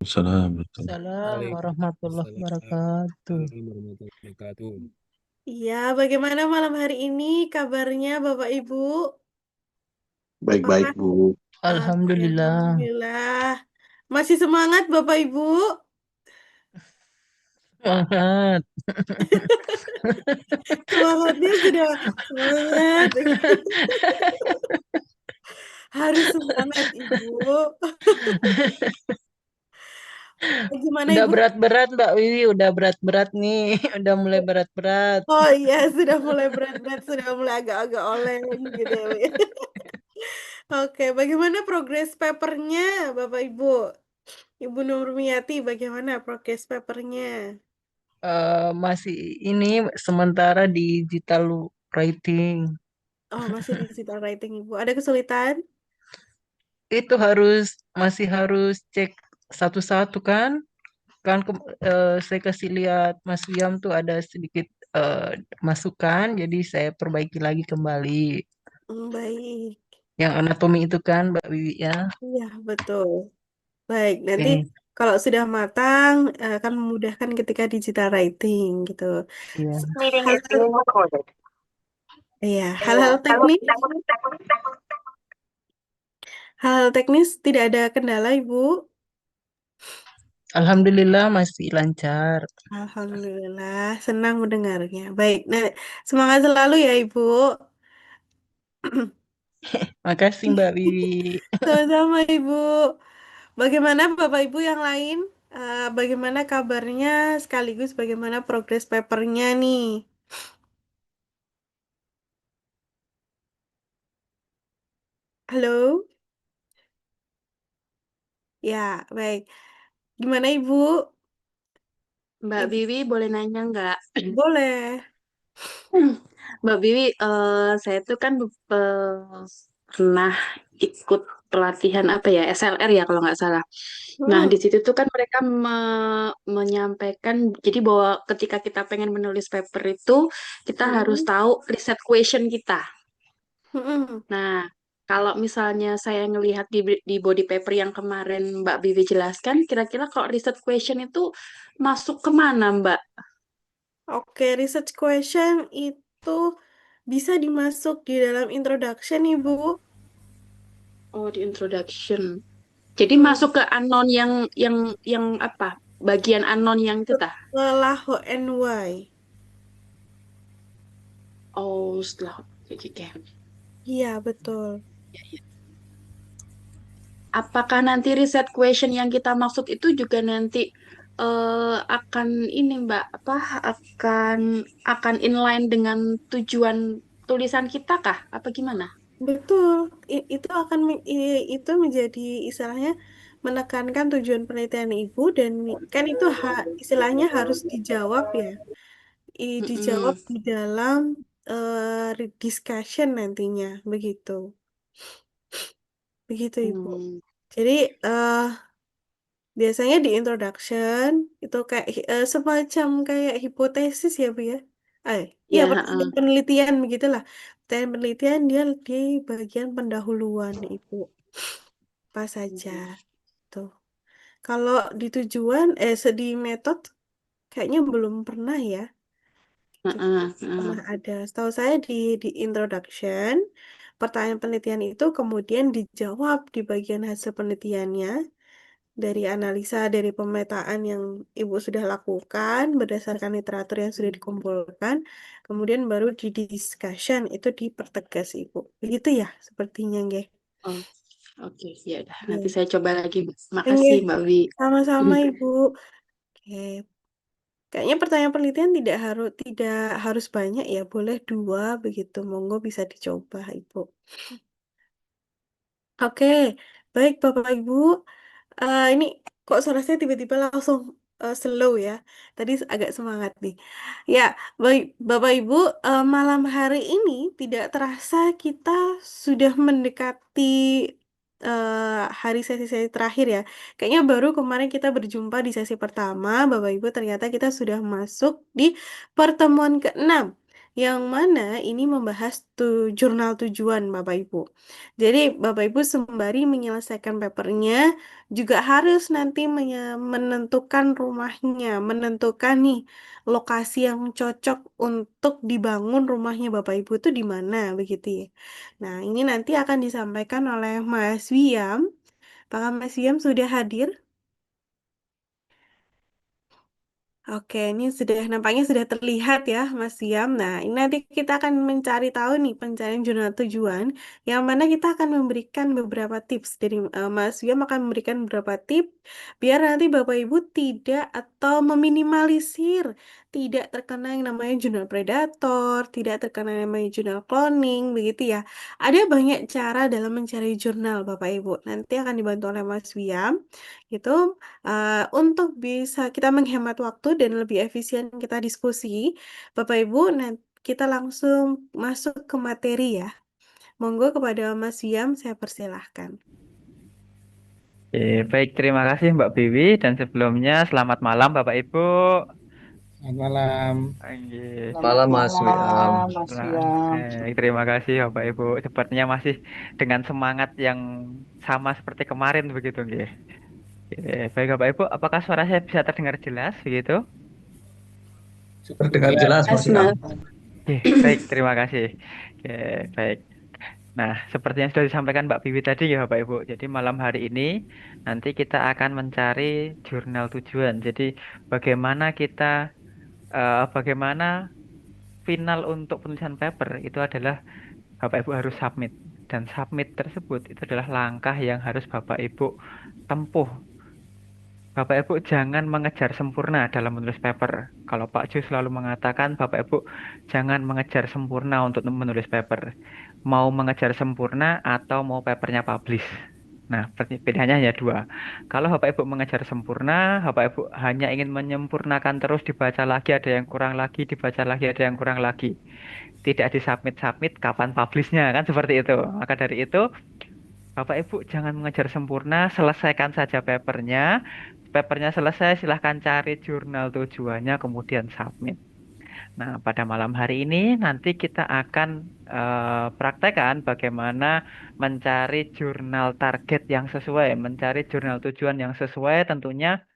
Assalamualaikum Salam warahmatullahi Waalaikumsalam wabarakatuh. warahmatullahi wabarakatuh. Iya, bagaimana malam hari ini kabarnya Bapak Ibu? Baik-baik, Apakah Bu. Oke, Alhamdulillah. Alhamdulillah. Masih semangat Bapak Ibu? Semangat. Semangatnya sudah semangat. Harus semangat Ibu. Gimana Udah Ibu? berat-berat Mbak Wiwi, udah berat-berat nih. Udah mulai berat-berat. Oh iya, sudah mulai berat-berat, sudah mulai agak-agak oleng gitu ya, Bu, ya. Oke, bagaimana progres papernya Bapak Ibu? Ibu Nurmiati, bagaimana progres papernya? Masih ini sementara digital writing. Oh, masih digital writing Ibu. Ada kesulitan? Itu masih harus cek satu-satu kan? Kan saya kasih lihat Mas Wiam tuh ada sedikit masukan, jadi saya perbaiki lagi kembali. Baik. Yang anatomi itu kan Mbak Wiwi ya. Iya, betul. Baik, nanti Oke, kalau sudah matang akan memudahkan ketika digital writing gitu. iya. Meeting is Hal-hal being recorded. Iya, hal-hal teknis tidak ada kendala, Ibu. Alhamdulillah masih lancar. Alhamdulillah, senang mendengarnya. Baik, nah semangat selalu ya, Ibu. Makasih Mbak Wiwi. Sama-sama, Ibu. Bagaimana Bapak Ibu yang lain? Bagaimana kabarnya sekaligus bagaimana progres papernya nih? Halo? Ya, baik. Gimana Ibu? Mbak Ibu, Wiwi boleh nanya nggak? boleh. Mbak Wiwi, saya tuh kan pernah ikut pelatihan apa ya, SLR ya kalau nggak salah. Nah, di Hmm. situ tuh kan mereka menyampaikan, jadi bahwa ketika kita pengen menulis paper itu, kita harus Hmm. tahu riset question kita. Hmm. Nah, kalau misalnya saya ngelihat di body paper yang kemarin Mbak Wiwi jelaskan, kira-kira kalau riset question itu masuk kemana, Mbak? Oke, research question itu bisa dimasuk di dalam introduction, Ibu. Oh, di introduction. Jadi Hmm. masuk ke unknown yang apa? Bagian unknown yang itu tah? Setelah HNY. Oh, setelah oke, oke. Iya, betul. Apakah nanti riset question yang kita maksud itu juga nanti akan ini Mbak, apa akan inline dengan tujuan tulisan kita kah? Apa gimana? Betul. Itu akan itu menjadi istilahnya menekankan tujuan penelitian Ibu dan kan itu istilahnya harus dijawab ya. Dijawab Mm-mm. di dalam discussion nantinya, begitu. Begitu, Ibu. Hmm. Jadi, biasanya di introduction itu kayak semacam kayak hipotesis ya, Bu ya. Iya, Ya, pertanyaan penelitian begitulah. Pertanyaan penelitian dia di bagian pendahuluan, Ibu. Apa saja tuh. Kalau di tujuan, di metode kayaknya belum pernah ya. Itu pernah ada. Setahu saya di introduction, pertanyaan penelitian itu kemudian dijawab di bagian hasil penelitiannya dari analisa dari pemetaan yang Ibu sudah lakukan berdasarkan literatur yang sudah dikumpulkan, kemudian baru di discussion itu dipertegas Ibu. Begitu ya sepertinya, nggih. Oh, oke, ya udah. Nanti Iya. saya coba lagi. Nggih, Makasih, Mbak Wi. sama-sama Ibu. Oke. Kayaknya pertanyaan penelitian tidak harus banyak ya, boleh dua begitu. Monggo bisa dicoba, Ibu. Oke, baik Bapak Ibu. Ini kok suara saya tiba-tiba langsung slow ya. Tadi agak semangat nih. Ya, baik Bapak Ibu, malam hari ini tidak terasa kita sudah mendekati hari sesi-sesi terakhir ya. Kayaknya baru kemarin kita berjumpa di sesi pertama, Bapak Ibu ternyata kita sudah masuk di pertemuan ke-6. yang mana ini membahas jurnal tujuan Bapak Ibu. Jadi Bapak Ibu sembari menyelesaikan papernya juga harus nanti menentukan rumahnya, menentukan nih lokasi yang cocok untuk dibangun rumahnya Bapak Ibu itu di mana begitu ya. Nah, ini nanti akan disampaikan oleh Mas Wiam. Apakah Mas Wiam sudah hadir? Oke, ini sudah nampaknya sudah terlihat ya, Mas Siam. Nah, ini nanti kita akan mencari tahu nih pencarian jurnal tujuan, yang mana kita akan memberikan beberapa tips. Jadi Mas Siam akan memberikan beberapa tips biar nanti Bapak Ibu tidak atau meminimalisir tidak terkena yang namanya jurnal predator, tidak terkena yang namanya jurnal cloning, begitu ya. Ada banyak cara dalam mencari jurnal, Bapak Ibu. Nanti akan dibantu oleh Mas Wiam. Gitu. Untuk bisa kita menghemat waktu dan lebih efisien kita diskusi, Bapak Ibu, kita langsung masuk ke materi ya. Monggo kepada Mas Wiam, saya persilahkan. Baik, terima kasih Mbak Biwi dan sebelumnya selamat malam Bapak Ibu. Selamat malam. Nggih. Selamat Malam Mas Wiam. malam, Mas Nah, Wiam. terima kasih Bapak Ibu. Sepertinya masih dengan semangat yang sama seperti kemarin begitu nggih. Baik Bapak Ibu, apakah suara saya bisa terdengar jelas begitu? Terdengar jelas Mas Wiam. Baik, terima kasih. Oke, baik. Nah, seperti yang sudah disampaikan Mbak Biwi tadi ya Bapak Ibu. Jadi malam hari ini nanti kita akan mencari jurnal tujuan. Jadi bagaimana bagaimana final untuk penulisan paper itu adalah Bapak Ibu harus submit. Dan submit tersebut itu adalah langkah yang harus Bapak Ibu tempuh. Bapak Ibu jangan mengejar sempurna dalam menulis paper. Kalau Pak Ju selalu mengatakan Bapak Ibu jangan mengejar sempurna untuk menulis paper. Mau mengejar sempurna atau mau papernya publish. Nah, bedanya hanya dua. Kalau Bapak Ibu mengejar sempurna, Bapak Ibu hanya ingin menyempurnakan terus dibaca lagi, ada yang kurang lagi, dibaca lagi, ada yang kurang lagi. Tidak disubmit-submit, kapan publishnya, kan seperti itu. Maka dari itu, Bapak Ibu jangan mengejar sempurna, selesaikan saja papernya. Papernya selesai, silahkan cari jurnal tujuannya, kemudian submit. Nah, pada malam hari ini nanti kita akan praktekkan bagaimana mencari jurnal target yang sesuai, mencari jurnal tujuan yang sesuai. Tentunya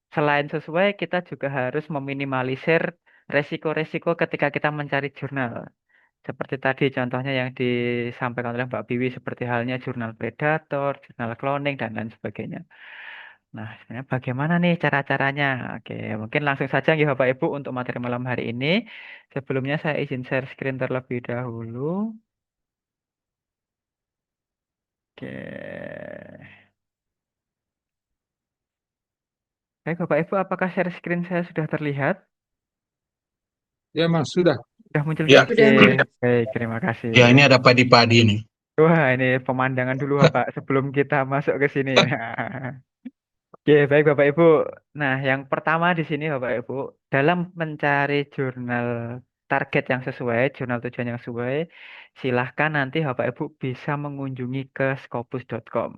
selain sesuai, kita juga harus meminimalisir resiko-resiko ketika kita mencari jurnal. Seperti tadi contohnya yang disampaikan oleh Mbak Biwi, seperti halnya jurnal predator, jurnal cloning, dan lain sebagainya. Nah, sebenarnya bagaimana nih cara-caranya? Oke, mungkin langsung saja ya Bapak Ibu untuk materi malam hari ini. Sebelumnya saya izin share screen terlebih dahulu. Oke. Baik Bapak Ibu, apakah share screen saya sudah terlihat? Ya Mas, sudah. Sudah muncul Ya. Oke, baik, terima kasih. Ya, ini ada padi-padi nih. Wah, ini pemandangan dulu Bapak sebelum kita masuk ke sini. Oke, baik Bapak Ibu. Nah, yang pertama di sini Bapak Ibu, dalam mencari jurnal target yang sesuai, jurnal tujuan yang sesuai, silahkan nanti Bapak Ibu bisa mengunjungi ke scopus.com.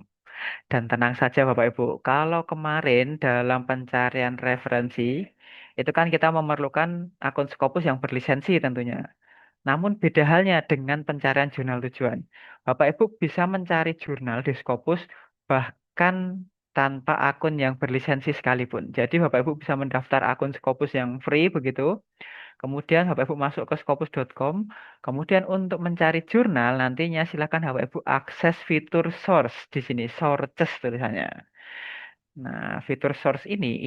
Dan tenang saja Bapak Ibu, kalau kemarin dalam pencarian referensi, itu kan kita memerlukan akun Scopus yang berlisensi tentunya. Namun beda halnya dengan pencarian jurnal tujuan. Bapak Ibu bisa mencari jurnal di Scopus bahkan tanpa akun yang berlisensi sekalipun. Jadi Bapak Ibu bisa mendaftar akun Scopus yang free begitu. Kemudian Bapak Ibu masuk ke scopus.com. Kemudian untuk mencari jurnal nantinya silakan Bapak Ibu akses fitur source di sini, sources tulisannya. Nah, fitur source ini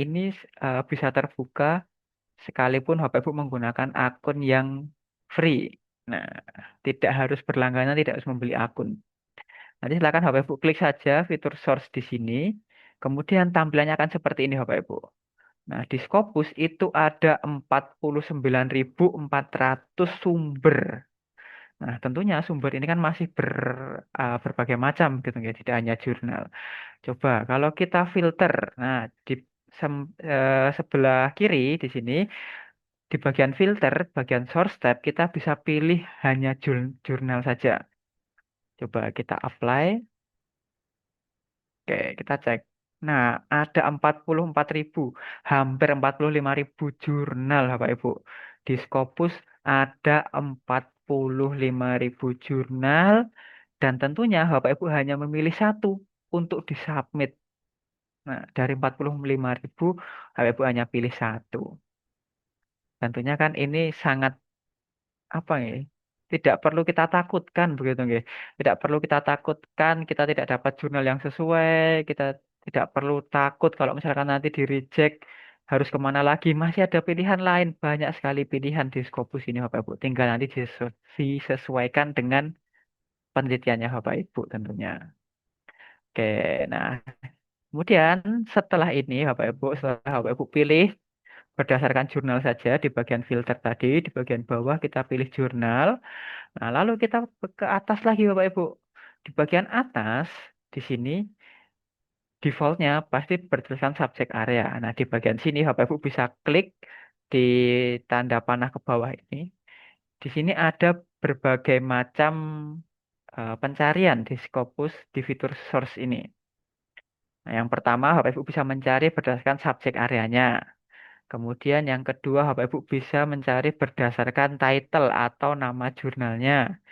bisa terbuka sekalipun Bapak Ibu menggunakan akun yang free. Nah, tidak harus berlangganan, tidak harus membeli akun. Nanti silakan Bapak Ibu klik saja fitur source di sini. Kemudian tampilannya akan seperti ini Bapak Ibu. Nah, di Scopus itu ada 49.400 sumber. Nah, tentunya sumber ini kan masih berbagai macam gitu ya, tidak hanya jurnal. Coba kalau kita filter, nah di sebelah kiri di sini di bagian filter, bagian source tab kita bisa pilih hanya jurnal saja. Coba kita apply. Oke, kita cek. Nah, ada 44.000, hampir 45.000 jurnal Bapak Ibu di Scopus ada 45.000 jurnal dan tentunya Bapak Ibu hanya memilih satu untuk disubmit. Nah, dari 45.000 Bapak Ibu hanya pilih satu. Tentunya kan ini sangat apa ya? Tidak perlu kita takutkan begitu nggih. Tidak perlu kita takutkan kita tidak dapat jurnal yang sesuai, kita tidak perlu takut kalau misalkan nanti di reject harus kemana lagi. Masih ada pilihan lain, banyak sekali pilihan di Scopus ini Bapak Ibu. Tinggal nanti disesuaikan dengan penelitiannya Bapak Ibu tentunya. Oke, nah kemudian setelah ini Bapak Ibu, setelah Bapak Ibu pilih berdasarkan jurnal saja di bagian filter tadi, di bagian bawah kita pilih jurnal. Nah, lalu kita ke atas lagi Bapak Ibu. Di bagian atas, di sini defaultnya pasti bertuliskan subject area. Nah, di bagian sini Bapak Ibu bisa klik di tanda panah ke bawah ini. Di sini ada berbagai macam pencarian di Scopus di fitur source ini. Nah, yang pertama Bapak Ibu bisa mencari berdasarkan subject areanya. Kemudian yang kedua Bapak Ibu bisa mencari berdasarkan title atau nama jurnalnya.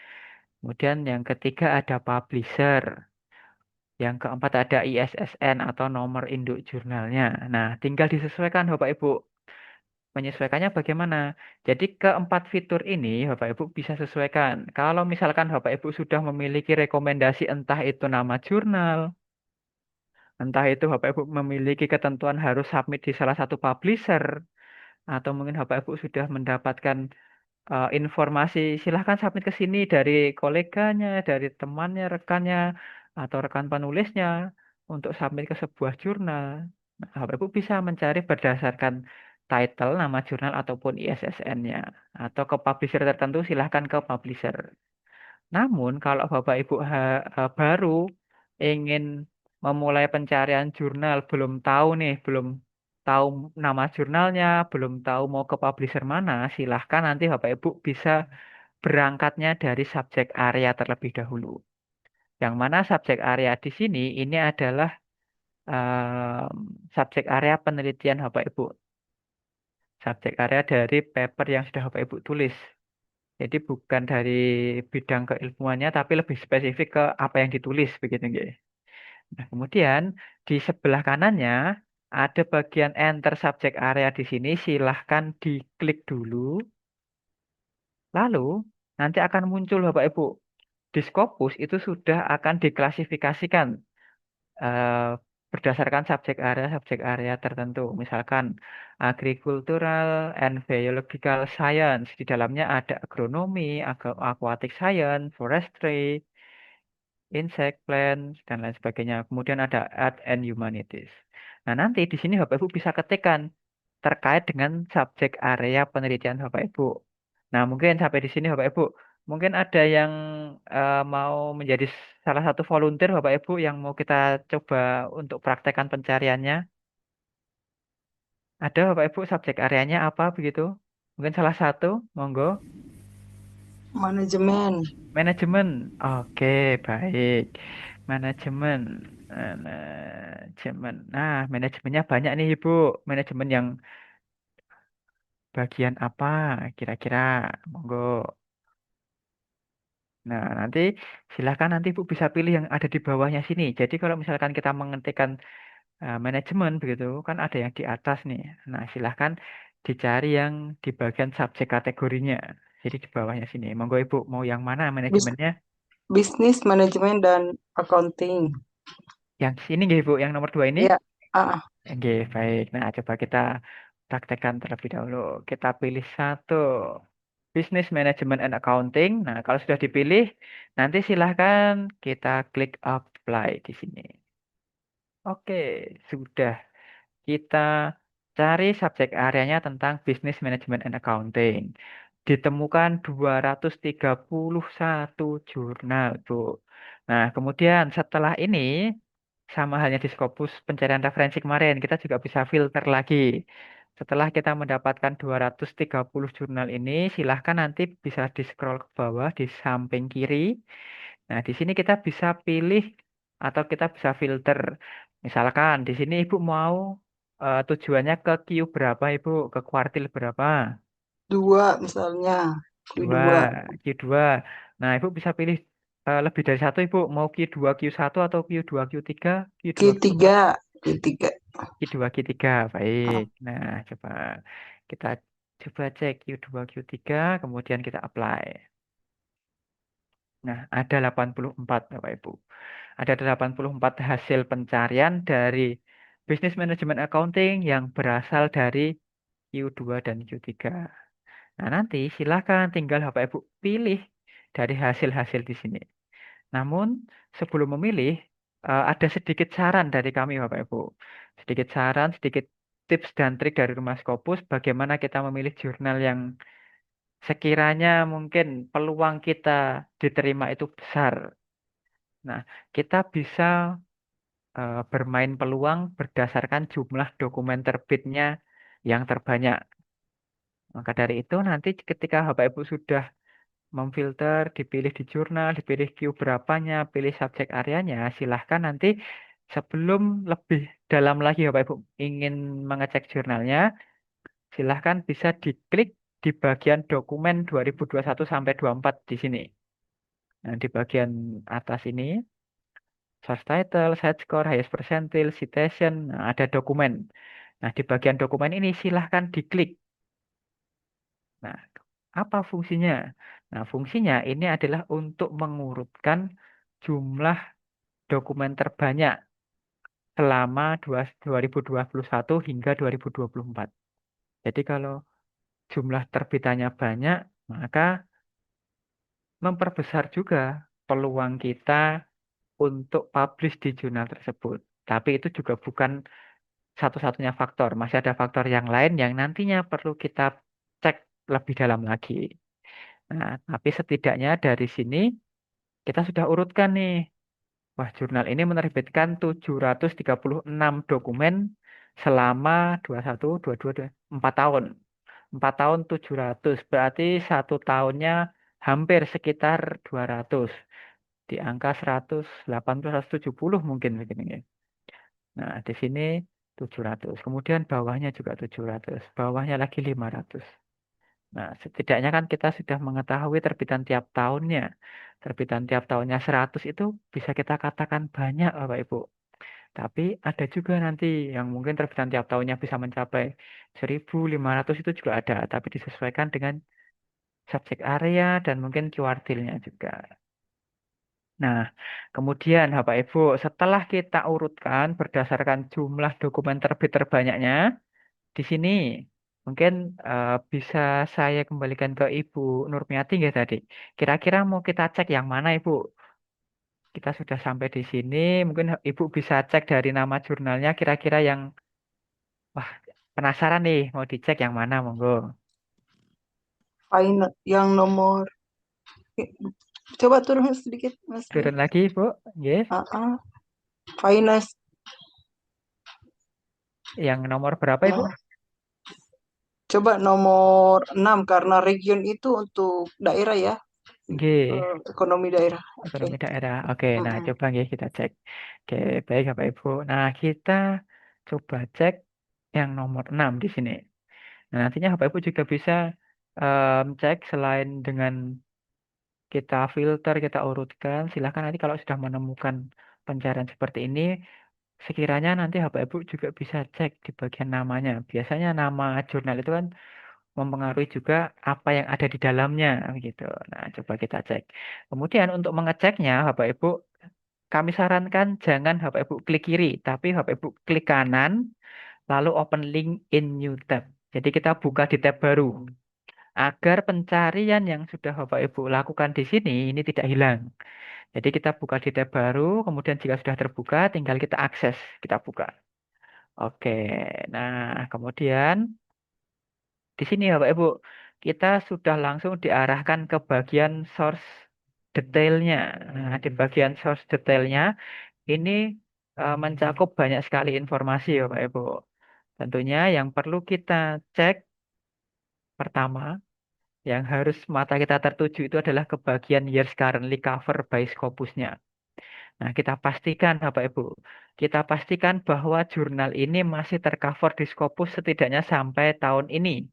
Kemudian yang ketiga ada publisher. Yang keempat ada ISSN atau nomor induk jurnalnya. Nah, tinggal disesuaikan Bapak Ibu. Menyesuaikannya bagaimana? Jadi keempat fitur ini Bapak Ibu bisa sesuaikan. Kalau misalkan Bapak Ibu sudah memiliki rekomendasi entah itu nama jurnal, entah itu Bapak Ibu memiliki ketentuan harus submit di salah satu publisher, atau mungkin Bapak Ibu sudah mendapatkan informasi silahkan submit ke sini dari koleganya, dari temannya, rekannya, atau rekan penulisnya untuk submit ke sebuah jurnal. Nah, Bapak Ibu bisa mencari berdasarkan title, nama jurnal, ataupun ISSN-nya. Atau ke publisher tertentu silahkan ke publisher. Namun kalau Bapak Ibu baru ingin memulai pencarian jurnal, belum tahu nih, belum tahu nama jurnalnya, belum tahu mau ke publisher mana, silahkan nanti Bapak Ibu bisa berangkatnya dari subjek area terlebih dahulu. Yang mana subjek area di sini ini adalah subjek area penelitian Bapak Ibu. Subjek area dari paper yang sudah Bapak Ibu tulis. Jadi bukan dari bidang keilmuannya, tapi lebih spesifik ke apa yang ditulis begitu nggih. Nah, kemudian di sebelah kanannya ada bagian enter subject area di sini. Silahkan diklik dulu. Lalu nanti akan muncul Bapak Ibu. Di Scopus itu sudah akan diklasifikasikan eh, berdasarkan subjek area tertentu. Misalkan agricultural and biological science. Di dalamnya ada agronomi, aquatic science, forestry, insect, plants, dan lain sebagainya. Kemudian ada art and humanities. Nah, nanti di sini Bapak Ibu bisa ketikkan terkait dengan subjek area penelitian Bapak Ibu. Nah, mungkin sampai di sini Bapak Ibu, mungkin ada yang mau menjadi salah satu volunteer Bapak Ibu yang mau kita coba untuk praktekkan pencariannya. Ada Bapak Ibu subjek areanya apa begitu? Mungkin salah satu, monggo. Manajemen. Manajemen. Oke, baik. Manajemen. Manajemen. Nah, manajemennya banyak nih, Ibu. Manajemen yang bagian apa kira-kira? Monggo. Nah, nanti silakan nanti Ibu bisa pilih yang ada di bawahnya sini. Jadi kalau misalkan kita mengetikkan manajemen begitu, kan ada yang di atas nih. Nah, silahkan dicari yang di bagian subjek kategorinya. Jadi di bawahnya sini. Monggo Ibu, mau yang mana manajemennya? Bisnis, manajemen, dan accounting. Yang sini nggih Ibu, yang nomor 2 ini? Ya, ah, Oke, baik. Nah, coba kita praktekkan terlebih dahulu. Kita pilih satu. Business Management and Accounting. Nah, kalau sudah dipilih, nanti silahkan kita klik apply di sini. Oke, sudah. Kita cari subjek areanya tentang Business Management and Accounting. Ditemukan 231 jurnal, Bu. Nah, kemudian setelah ini, sama halnya di Scopus pencarian referensi kemarin, kita juga bisa filter lagi. Setelah kita mendapatkan 230 jurnal ini, silahkan nanti bisa di-scroll ke bawah di samping kiri. Nah, di sini kita bisa pilih atau kita bisa filter. Misalkan di sini Ibu mau tujuannya ke Q berapa Ibu, ke kuartil berapa. Dua misalnya. Q2. Q2. Q2. Nah, Ibu bisa pilih lebih dari satu, Ibu. Mau Q2, Q1 atau Q2, Q3, Q2, Q4. Q3. Q2, Q3. Baik. Nah, coba kita cek Q2, Q3, kemudian kita apply. Nah, ada 84, Bapak Ibu. Ada 84 hasil pencarian dari Business Management Accounting yang berasal dari Q2 dan Q3. Nah, nanti silakan tinggal Bapak Ibu pilih dari hasil-hasil di sini. Namun, sebelum memilih, ada sedikit saran dari kami Bapak Ibu. Sedikit saran, sedikit tips dan trik dari Rumah Scopus bagaimana kita memilih jurnal yang sekiranya mungkin peluang kita diterima itu besar. Nah, kita bisa bermain peluang berdasarkan jumlah dokumen terbitnya yang terbanyak. Maka dari itu nanti ketika Bapak Ibu sudah memfilter, dipilih di jurnal, dipilih Q berapanya, pilih subjek areanya, silahkan nanti sebelum lebih dalam lagi Bapak Ibu ingin mengecek jurnalnya, silahkan bisa diklik di bagian dokumen 2021 sampai 24 di sini. Nah, di bagian atas ini source title, site score, highest percentile, citation, nah, ada dokumen. Nah, di bagian dokumen ini silahkan diklik. Nah, apa fungsinya? Nah, fungsinya ini adalah untuk mengurutkan jumlah dokumen terbanyak selama 2021 hingga 2024. Jadi kalau jumlah terbitannya banyak, maka memperbesar juga peluang kita untuk publish di jurnal tersebut. Tapi itu juga bukan satu-satunya faktor. Masih ada faktor yang lain yang nantinya perlu kita cek lebih dalam lagi. Nah, tapi setidaknya dari sini kita sudah urutkan nih. Wah, jurnal ini menerbitkan 736 dokumen selama 21, 22, 4 tahun. 4 tahun 700, berarti satu tahunnya hampir sekitar 200. Di angka 180, 170 mungkin begini. Nah, di sini 700. Kemudian bawahnya juga 700. Bawahnya lagi 500. Nah, setidaknya kan kita sudah mengetahui terbitan tiap tahunnya. Terbitan tiap tahunnya 100 itu bisa kita katakan banyak, Bapak Ibu. Tapi ada juga nanti yang mungkin terbitan tiap tahunnya bisa mencapai 1.500 itu juga ada. Tapi disesuaikan dengan subjek area dan mungkin kuartilnya juga. Nah, kemudian Bapak Ibu, setelah kita urutkan berdasarkan jumlah dokumen terbit terbanyaknya, di sini mungkin bisa saya kembalikan ke Ibu Nurmiati nggak tadi. Kira-kira mau kita cek yang mana Ibu? Kita sudah sampai di sini, mungkin Ibu bisa cek dari nama jurnalnya kira-kira yang, wah penasaran nih, mau dicek yang mana monggo. Final yang nomor. Coba turun sedikit, Mas. Turun lagi Ibu, yes. Finance. Yang nomor berapa Ibu? Coba nomor 6 karena region itu untuk daerah ya. G. Ekonomi daerah. Ekonomi daerah. Oke, nah coba nggih kita cek. Oke, baik Bapak Ibu. Nah, kita coba cek yang nomor 6 di sini. Nah, nantinya Bapak Ibu juga bisa cek selain dengan kita filter, kita urutkan, silahkan nanti kalau sudah menemukan pencarian seperti ini, sekiranya nanti Bapak Ibu juga bisa cek di bagian namanya. Biasanya nama jurnal itu kan mempengaruhi juga apa yang ada di dalamnya gitu. Nah, coba kita cek. Kemudian untuk mengeceknya, Bapak Ibu, kami sarankan jangan Bapak Ibu klik kiri, tapi Bapak Ibu klik kanan, lalu open link in new tab. Jadi kita buka di tab baru agar pencarian yang sudah Bapak Ibu lakukan di sini ini tidak hilang. Jadi kita buka di tab baru, kemudian jika sudah terbuka, tinggal kita akses, kita buka. Oke, nah kemudian di sini Bapak Ibu, kita sudah langsung diarahkan ke bagian source detailnya. Nah, di bagian source detailnya ini mencakup banyak sekali informasi Bapak Ibu. Tentunya yang perlu kita cek pertama, yang harus mata kita tertuju itu adalah ke bagian years currently covered by Scopusnya. Nah, kita pastikan Bapak Ibu, kita pastikan bahwa jurnal ini masih tercover di Scopus setidaknya sampai tahun ini.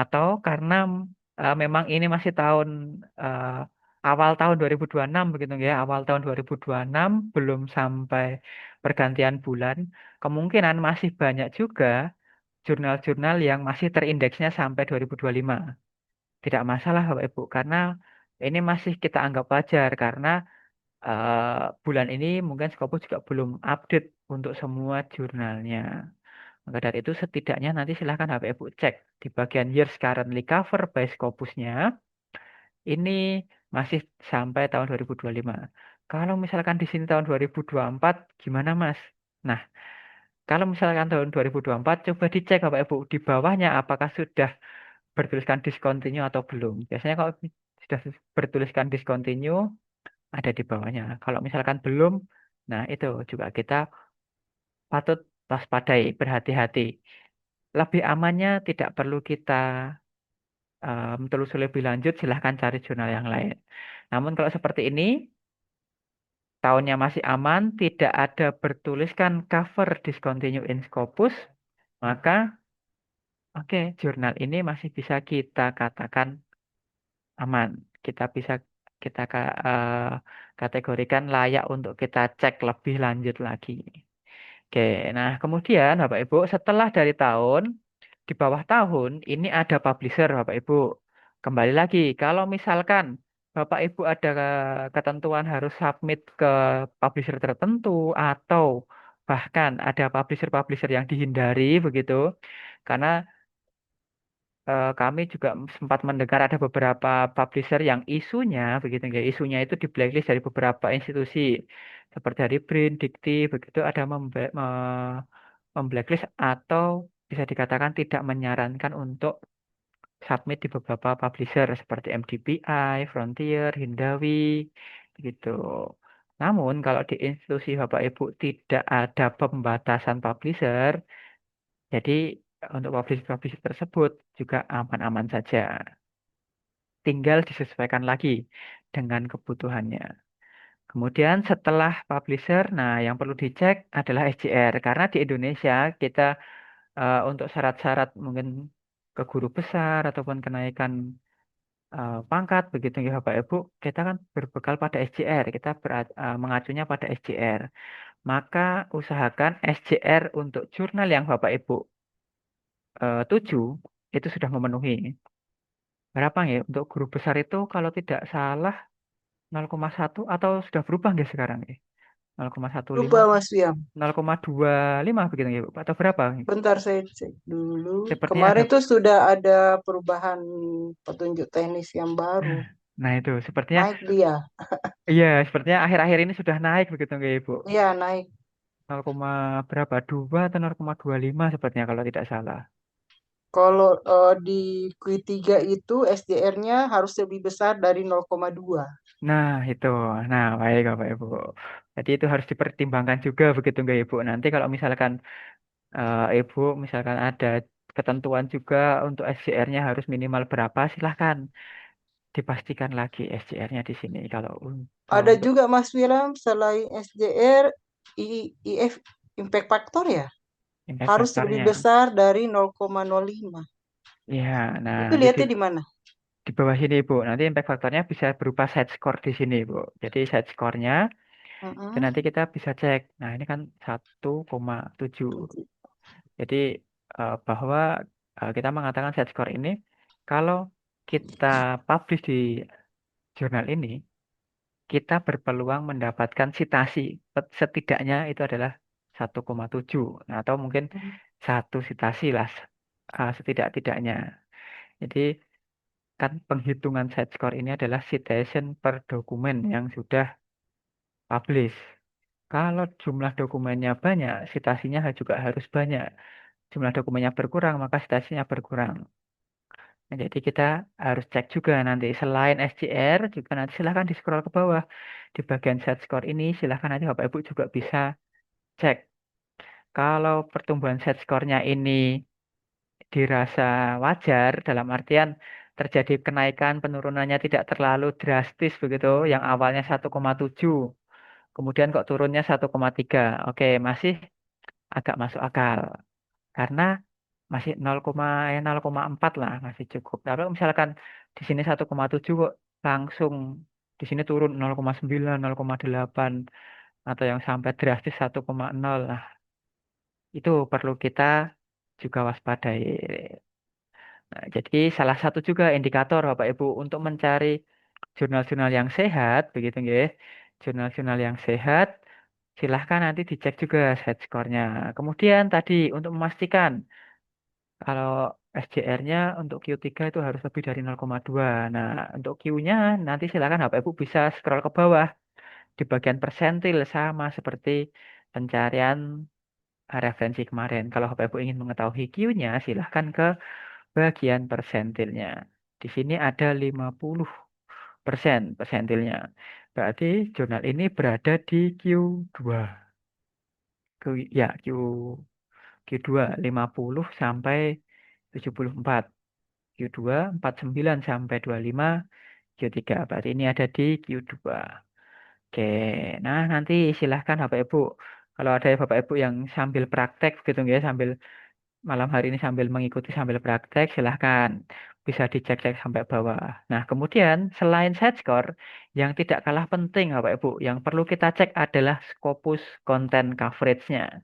Atau karena memang ini masih eh, awal tahun 2026 begitu ya, awal tahun 2026 belum sampai pergantian bulan, kemungkinan masih banyak juga jurnal-jurnal yang masih terindeksnya sampai 2025. Tidak masalah Bapak Ibu, karena ini masih kita anggap wajar karena bulan ini mungkin Scopus juga belum update untuk semua jurnalnya. Maka dari itu setidaknya nanti silahkan Bapak Ibu cek di bagian years currently cover by Scopusnya ini masih sampai tahun 2025. Kalau misalkan di sini tahun 2024 gimana Mas? Nah, kalau misalkan tahun 2024 coba dicek Bapak Ibu di bawahnya apakah sudah bertuliskan discontinue atau belum. Biasanya kalau sudah bertuliskan discontinue ada di bawahnya. Kalau misalkan belum, nah itu juga kita patut waspadai, berhati-hati. Lebih amannya tidak perlu kita telusuri lebih lanjut, silahkan cari jurnal yang lain. Namun kalau seperti ini, tahunnya masih aman, tidak ada bertuliskan cover discontinue in Scopus, maka oke, jurnal ini masih bisa kita katakan aman. Kita bisa kita kategorikan layak untuk kita cek lebih lanjut lagi. Oke, nah kemudian Bapak Ibu setelah dari tahun di bawah tahun ini ada publisher Bapak Ibu. Kembali lagi kalau misalkan Bapak Ibu ada ketentuan harus submit ke publisher tertentu atau bahkan ada publisher-publisher yang dihindari begitu. Karena kami juga sempat mendengar ada beberapa publisher yang isunya begitu ya, isunya itu di blacklist dari beberapa institusi seperti dari BRIN, Dikti, begitu ada memblacklist atau bisa dikatakan tidak menyarankan untuk submit di beberapa publisher seperti MDPI, Frontier, Hindawi, begitu. Namun kalau di institusi Bapak Ibu tidak ada pembatasan publisher, jadi untuk publisher tersebut juga aman-aman saja. Tinggal disesuaikan lagi dengan kebutuhannya. Kemudian setelah publisher, nah yang perlu dicek adalah SJR. Karena di Indonesia kita untuk syarat-syarat mungkin ke guru besar ataupun kenaikan pangkat begitu ya Bapak Ibu, kita kan berbekal pada SJR. Kita mengacunya pada SJR. Maka usahakan SJR untuk jurnal yang Bapak Ibu tuju itu sudah memenuhi. Berapa ya? Untuk guru besar itu kalau tidak salah 0,1 atau sudah berubah nggak sekarang ya? 0,15, Lupa Mas Wiam. 0,25 begitu ya, Bu? Atau berapa? Bentar saya cek dulu. Sepertinya ada. Kemarin tuh sudah ada perubahan petunjuk teknis yang baru. Nah itu sepertinya, Naik dia. iya sepertinya akhir-akhir ini sudah naik begitu nggak ya, Bu? Iya, naik. 0, berapa? 2 atau 0,25 sepertinya kalau tidak salah. Kalau di Q3 itu SDR-nya harus lebih besar dari 0,2. Nah itu, nah baik Bapak Ibu. Jadi itu harus dipertimbangkan juga begitu nggak Ibu? Nanti kalau misalkan Ibu misalkan ada ketentuan juga untuk SJR-nya harus minimal berapa, silahkan dipastikan lagi SJR-nya di sini. Kalau Ada untuk juga Mas Wiram selain SDR, IF impact factor ya impact harus lebih faktornya. besar dari 0,05. Ya, nah Itu nanti lihatnya di mana? di bawah sini Bu. Nanti impact faktornya bisa berupa side score di sini Bu. Jadi side score-nya itu Mm-mm. nanti kita bisa cek. Nah ini kan 1,7. Jadi bahwa kita mengatakan side score ini kalau kita publish di jurnal ini, kita berpeluang mendapatkan citasi. Setidaknya itu adalah 1,7. Nah, atau mungkin satu citasi lah setidak-tidaknya. Jadi kan penghitungan side score ini adalah citation per dokumen yang sudah publish. Kalau jumlah dokumennya banyak, citasinya juga harus banyak. Jumlah dokumennya berkurang, maka citasinya berkurang. Nah, jadi kita harus cek juga nanti selain SJR juga nanti silahkan di scroll ke bawah di bagian set score ini silahkan nanti Bapak Ibu juga bisa cek kalau pertumbuhan set score-nya ini dirasa wajar dalam artian terjadi kenaikan penurunannya tidak terlalu drastis begitu yang awalnya 1,7 kemudian kok turunnya 1,3 oke masih agak masuk akal karena masih 0,4 lah, masih cukup. Tapi kalau misalkan di sini 1,7 kok langsung di sini turun 0,9, 0,8 atau yang sampai drastis 1,0. Nah, itu perlu kita juga waspadai. Nah, jadi salah satu juga indikator Bapak Ibu untuk mencari jurnal-jurnal yang sehat, begitu nggih. Jurnal-jurnal yang sehat, silahkan nanti dicek juga set score-nya. Kemudian tadi untuk memastikan kalau SJR-nya untuk Q3 itu harus lebih dari 0,2. Nah, untuk Q-nya nanti silakan Bapak Ibu bisa scroll ke bawah di bagian persentil sama seperti pencarian referensi kemarin. Kalau Bapak Ibu ingin mengetahui Q-nya, silahkan ke bagian persentilnya. Di sini ada 50% persentilnya. Berarti jurnal ini berada di Q2. Ya, Q2 50 sampai 74. Q2 49 sampai 25, Q3. Berarti ini ada di Q2. Oke, nah nanti silahkan Bapak Ibu. Kalau ada Bapak Ibu yang sambil praktek gitu ya, sambil malam hari ini sambil mengikuti sambil praktek, silahkan bisa dicek-cek sampai bawah. Nah, kemudian selain set score, yang tidak kalah penting Bapak Ibu, yang perlu kita cek adalah Scopus Content Coverage-nya.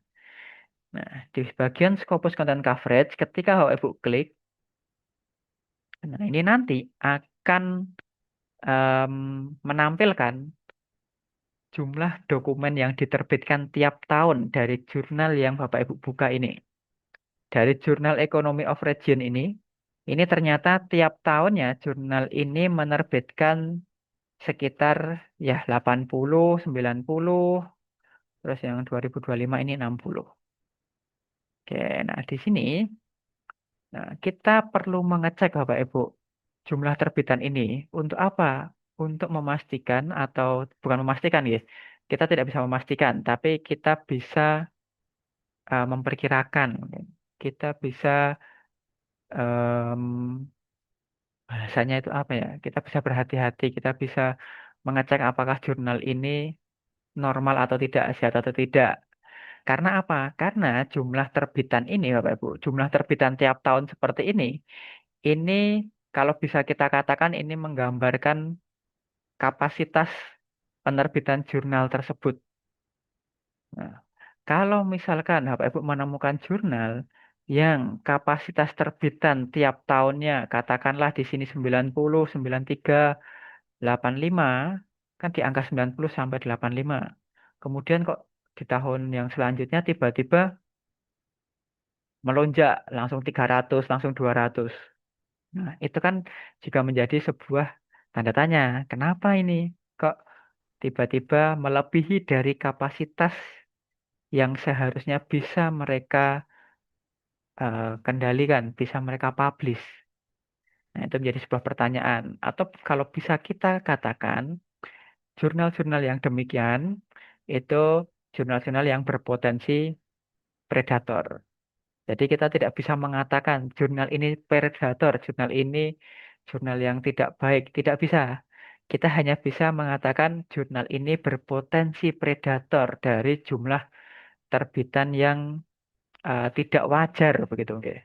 Nah, di bagian Scopus Content Coverage, ketika Bapak Ibu klik, nah ini nanti akan menampilkan jumlah dokumen yang diterbitkan tiap tahun dari jurnal yang Bapak Ibu buka ini. Dari jurnal Economy of Region ini ternyata tiap tahunnya jurnal ini menerbitkan sekitar ya 80, 90, terus yang 2025 ini 60. Oke, nah di sini kita perlu mengecek Bapak Ibu jumlah terbitan ini untuk apa? Untuk memastikan atau bukan memastikan ya. Kita tidak bisa memastikan, tapi kita bisa memperkirakan. Kita bisa em, bahasanya itu apa ya? Kita bisa berhati-hati, kita bisa mengecek apakah jurnal ini normal atau tidak, sehat atau tidak. Karena apa? Karena jumlah terbitan ini, Bapak Ibu, jumlah terbitan tiap tahun seperti ini kalau bisa kita katakan ini menggambarkan kapasitas penerbitan jurnal tersebut. Nah, kalau misalkan Bapak Ibu menemukan jurnal yang kapasitas terbitan tiap tahunnya, katakanlah di sini 90, 93, 85, kan di angka 90 sampai 85. Kemudian kok di tahun yang selanjutnya tiba-tiba melonjak langsung 300, langsung 200. Nah, itu kan juga menjadi sebuah tanda tanya. Kenapa ini kok tiba-tiba melebihi dari kapasitas yang seharusnya bisa mereka kendalikan, bisa mereka publish. Nah, itu menjadi sebuah pertanyaan. Atau kalau bisa kita katakan, jurnal-jurnal yang demikian itu jurnal-jurnal yang berpotensi predator. Jadi kita tidak bisa mengatakan jurnal ini predator, jurnal ini jurnal yang tidak baik. Tidak bisa. Kita hanya bisa mengatakan jurnal ini berpotensi predator dari jumlah terbitan yang tidak wajar begitu, oke.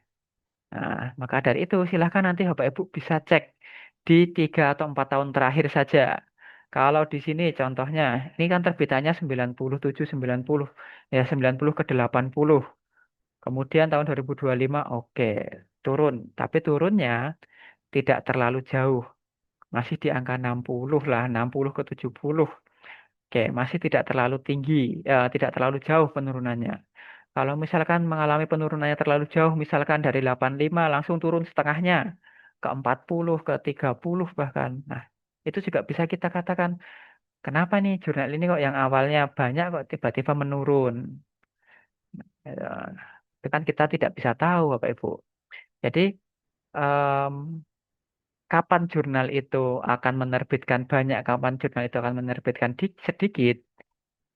Nah, maka dari itu silahkan nanti Bapak Ibu bisa cek di 3 atau 4 tahun terakhir saja. Kalau di sini contohnya, ini kan terbitannya 97, 90, ya 90 ke 80. Kemudian tahun 2025, oke, turun. Tapi turunnya tidak terlalu jauh. Masih di angka 60 lah, 60 ke 70. Oke, masih tidak terlalu tinggi, tidak terlalu jauh penurunannya. Kalau misalkan mengalami penurunannya terlalu jauh, misalkan dari 85 langsung turun setengahnya ke 40, ke 30 bahkan. Nah, itu juga bisa kita katakan, kenapa nih jurnal ini kok yang awalnya banyak kok tiba-tiba menurun. Itu kan kita tidak bisa tahu, Bapak Ibu. Jadi, em, kapan jurnal itu akan menerbitkan banyak, kapan jurnal itu akan menerbitkan sedikit,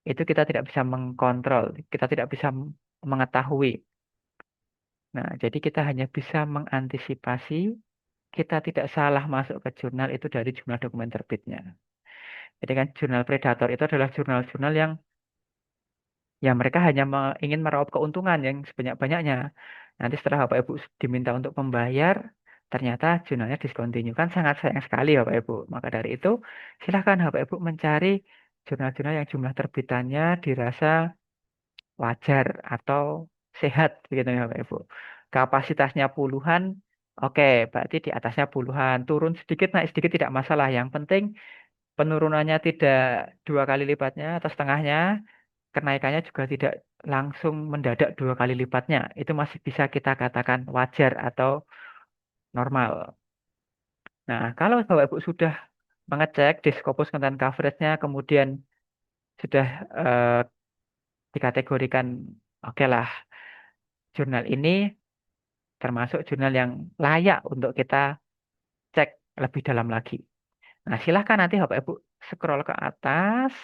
itu kita tidak bisa mengkontrol, kita tidak bisa mengetahui. Nah, jadi kita hanya bisa mengantisipasi, kita tidak salah masuk ke jurnal itu dari jumlah dokumen terbitnya. Jadi kan jurnal predator itu adalah jurnal-jurnal yang ya mereka hanya ingin meraup keuntungan yang sebanyak-banyaknya. Nanti setelah Bapak Ibu diminta untuk membayar, ternyata jurnalnya discontinue. Kan sangat sayang sekali Bapak Ibu. Maka dari itu, silahkan Bapak Ibu mencari jurnal-jurnal yang jumlah terbitannya dirasa wajar atau sehat begitu ya Bapak Ibu. Kapasitasnya puluhan, oke, berarti di atasnya puluhan. Turun sedikit, naik sedikit tidak masalah. Yang penting penurunannya tidak 2 kali lipatnya atau setengahnya, kenaikannya juga tidak langsung mendadak 2 kali lipatnya. Itu masih bisa kita katakan wajar atau normal. Nah, kalau Bapak Ibu sudah mengecek di Scopus Content Coverage-nya, kemudian sudah dikategorikan, oke lah, jurnal ini termasuk jurnal yang layak untuk kita cek lebih dalam lagi. Nah, silahkan nanti Bapak Ibu scroll ke atas,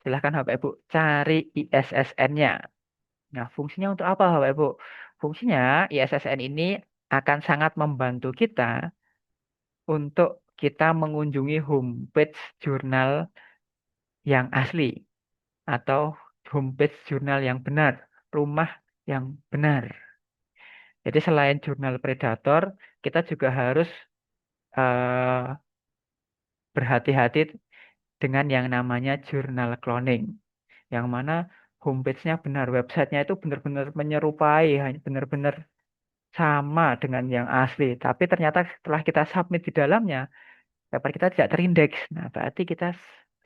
silahkan Bapak Ibu cari ISSN-nya. Nah, fungsinya untuk apa Bapak Ibu? Fungsinya ISSN ini akan sangat membantu kita untuk kita mengunjungi homepage jurnal yang asli atau homepage jurnal yang benar, rumah yang benar. Jadi selain jurnal predator, kita juga harus eh, berhati-hati dengan yang namanya jurnal cloning, yang mana homepage-nya benar, websitenya itu benar-benar menyerupai, benar-benar sama dengan yang asli. Tapi ternyata setelah kita submit di dalamnya, paper kita tidak terindeks. Nah, berarti kita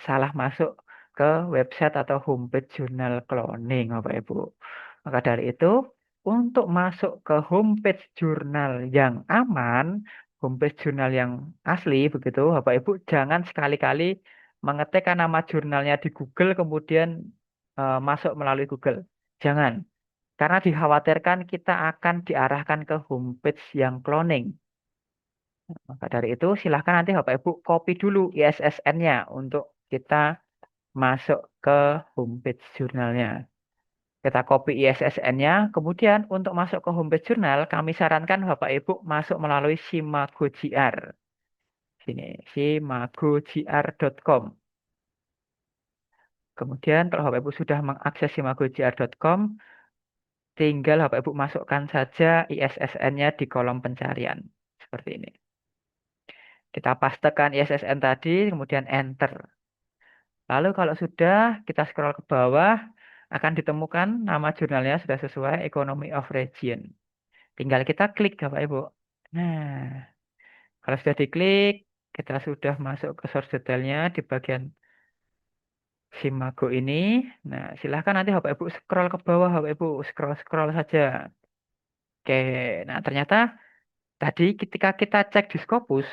salah masuk ke website atau homepage jurnal cloning, Bapak Ibu. Maka dari itu, untuk masuk ke homepage jurnal yang aman, homepage jurnal yang asli, begitu, Bapak Ibu jangan sekali-kali mengetikkan nama jurnalnya di Google, kemudian masuk melalui Google. Jangan. Karena dikhawatirkan kita akan diarahkan ke homepage yang cloning. Maka dari itu, silahkan nanti Bapak Ibu copy dulu ISSN-nya untuk kita masuk ke homepage jurnalnya. Kita copy ISSN-nya, kemudian untuk masuk ke homepage jurnal, kami sarankan Bapak Ibu masuk melalui Simago GR. Sini, simagogr.com. Kemudian kalau Bapak Ibu sudah mengakses simagogr.com, tinggal Bapak Ibu masukkan saja ISSN-nya di kolom pencarian. Seperti ini. Kita pastekan ISSN tadi, kemudian enter. Lalu kalau sudah, kita scroll ke bawah, akan ditemukan nama jurnalnya sudah sesuai Economy of Region. Tinggal kita klik Bapak Ibu. Nah, kalau sudah diklik, kita sudah masuk ke source detailnya di bagian Simago ini. Nah, silahkan nanti Bapak Ibu scroll ke bawah, Bapak Ibu scroll saja. Oke, nah ternyata tadi ketika kita cek di Scopus,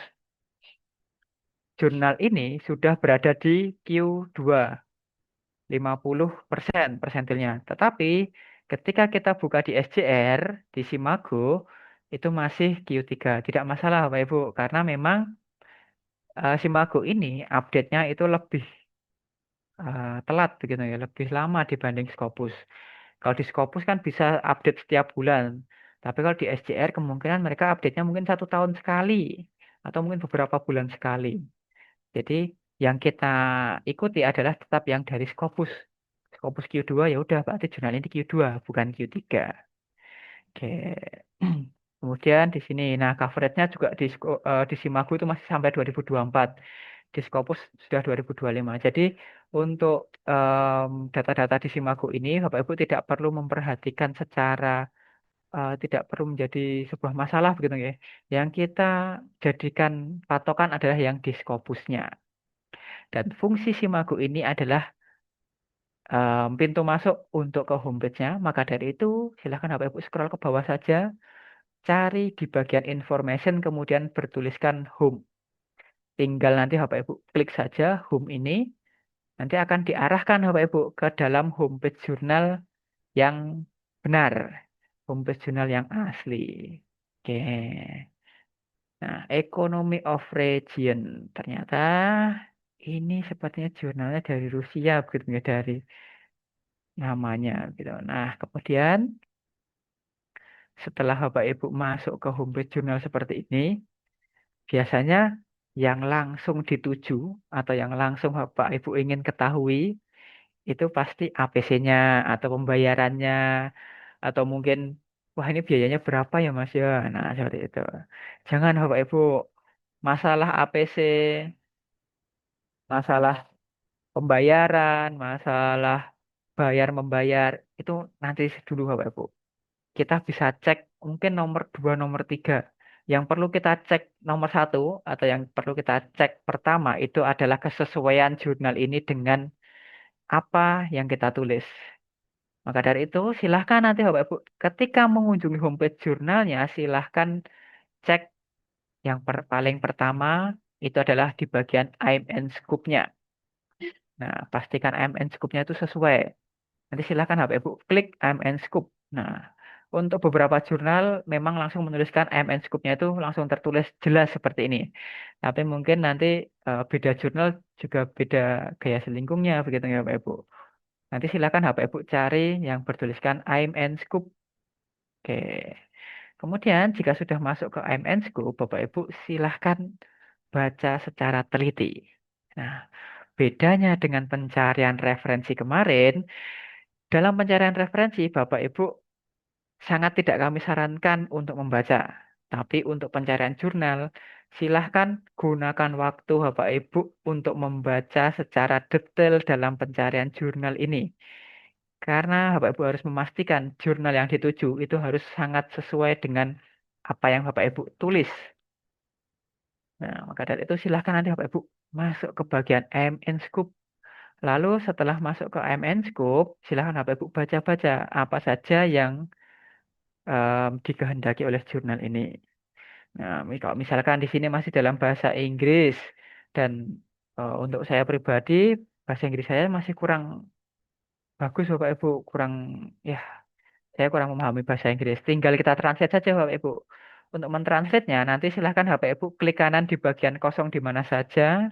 jurnal ini sudah berada di Q2, 50% persentilnya. Tetapi ketika kita buka di SJR, di Simago, itu masih Q3. Tidak masalah Bapak Ibu, karena memang Simago ini update-nya itu lebih telat begitu ya, lebih lama dibanding Scopus. Kalau di Scopus kan bisa update setiap bulan. Tapi kalau di SJR kemungkinan mereka update-nya mungkin 1 tahun sekali atau mungkin beberapa bulan sekali. Jadi yang kita ikuti adalah tetap yang dari Scopus. Scopus Q2 ya udah berarti jurnal ini Q2 bukan Q3. Oke. Kemudian di sini nah coverage-nya juga di Simago itu masih sampai 2024. Di Scopus sudah 2025. Jadi untuk data-data di Simago ini Bapak Ibu tidak perlu memperhatikan secara tidak perlu menjadi sebuah masalah begitu ya. Yang kita jadikan patokan adalah yang di Scopusnya. Dan fungsi Simago ini adalah pintu masuk untuk ke homepage-nya. Maka dari itu, silakan Bapak Ibu scroll ke bawah saja, cari di bagian information, kemudian bertuliskan home. Tinggal nanti Bapak Ibu klik saja home ini, nanti akan diarahkan Bapak Ibu ke dalam homepage jurnal yang benar, homepage jurnal yang asli. Oke. Nah, Economy of Region. Ternyata ini sepertinya jurnalnya dari Rusia, begitu ya, dari namanya gitu. Nah, kemudian setelah Bapak Ibu masuk ke homepage jurnal seperti ini, biasanya yang langsung dituju atau yang langsung Bapak Ibu ingin ketahui itu pasti APC-nya atau pembayarannya atau mungkin wah ini biayanya berapa ya Mas ya? Nah, seperti itu. Jangan Bapak Ibu, masalah APC, masalah pembayaran, masalah bayar membayar, itu nanti dulu Bapak Ibu. Kita bisa cek mungkin nomor 2, nomor 3. Yang perlu kita cek nomor 1 atau yang perlu kita cek pertama itu adalah kesesuaian jurnal ini dengan apa yang kita tulis. Maka dari itu silahkan nanti Bapak Ibu ketika mengunjungi homepage jurnalnya silahkan cek yang paling pertama itu adalah di bagian aim and scoop-nya. Nah, pastikan aim and scoop-nya itu sesuai. Nanti silakan Bapak Ibu klik aim and scoop. Nah, untuk beberapa jurnal memang langsung menuliskan aim and scoop-nya itu langsung tertulis jelas seperti ini. Tapi mungkin nanti beda jurnal juga beda gaya selingkungnya begitu ya Bapak Ibu. Nanti silakan Bapak Ibu cari yang bertuliskan aim and scoop. Oke. Kemudian jika sudah masuk ke aim and scoop, Bapak Ibu silahkan baca secara teliti. Nah, bedanya dengan pencarian referensi kemarin, dalam pencarian referensi, Bapak Ibu sangat tidak kami sarankan untuk membaca. Tapi untuk pencarian jurnal, silahkan gunakan waktu Bapak Ibu untuk membaca secara detail dalam pencarian jurnal ini. Karena Bapak Ibu harus memastikan jurnal yang dituju itu harus sangat sesuai dengan apa yang Bapak Ibu tulis. Nah, maka dari itu silahkan nanti Bapak Ibu masuk ke bagian AMN Scoop. Lalu setelah masuk ke AMN Scoop, silahkan Bapak Ibu baca-baca apa saja yang dikehendaki oleh jurnal ini. Nah, kalau misalkan di sini masih dalam bahasa Inggris dan untuk saya pribadi bahasa Inggris saya masih kurang bagus Bapak Ibu, kurang ya saya kurang memahami bahasa Inggris. Tinggal kita translate saja Bapak Ibu. Untuk mentranslate-nya nanti silahkan Bapak Ibu klik kanan di bagian kosong di mana saja.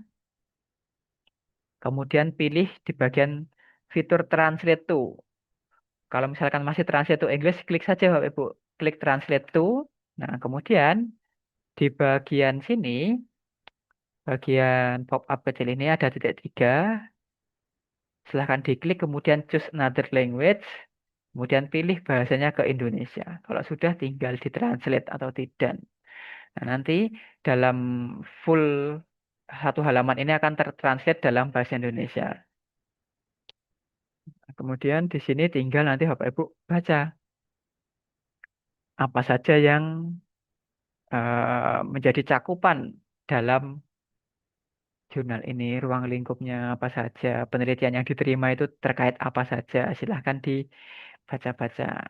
Kemudian pilih di bagian fitur translate to. Kalau misalkan masih translate to English, klik saja Bapak Ibu. Klik translate to. Nah, kemudian di bagian sini, bagian pop-up kecil ini ada titik 3. Silahkan diklik, kemudian choose another language. Kemudian pilih bahasanya ke Indonesia. Kalau sudah tinggal ditranslate atau tidak. Nah, nanti dalam full satu halaman ini akan tertranslate dalam bahasa Indonesia. Kemudian di sini tinggal nanti Bapak Ibu baca apa saja yang menjadi cakupan dalam jurnal ini, ruang lingkupnya apa saja, penelitian yang diterima itu terkait apa saja, silahkan dibaca-baca.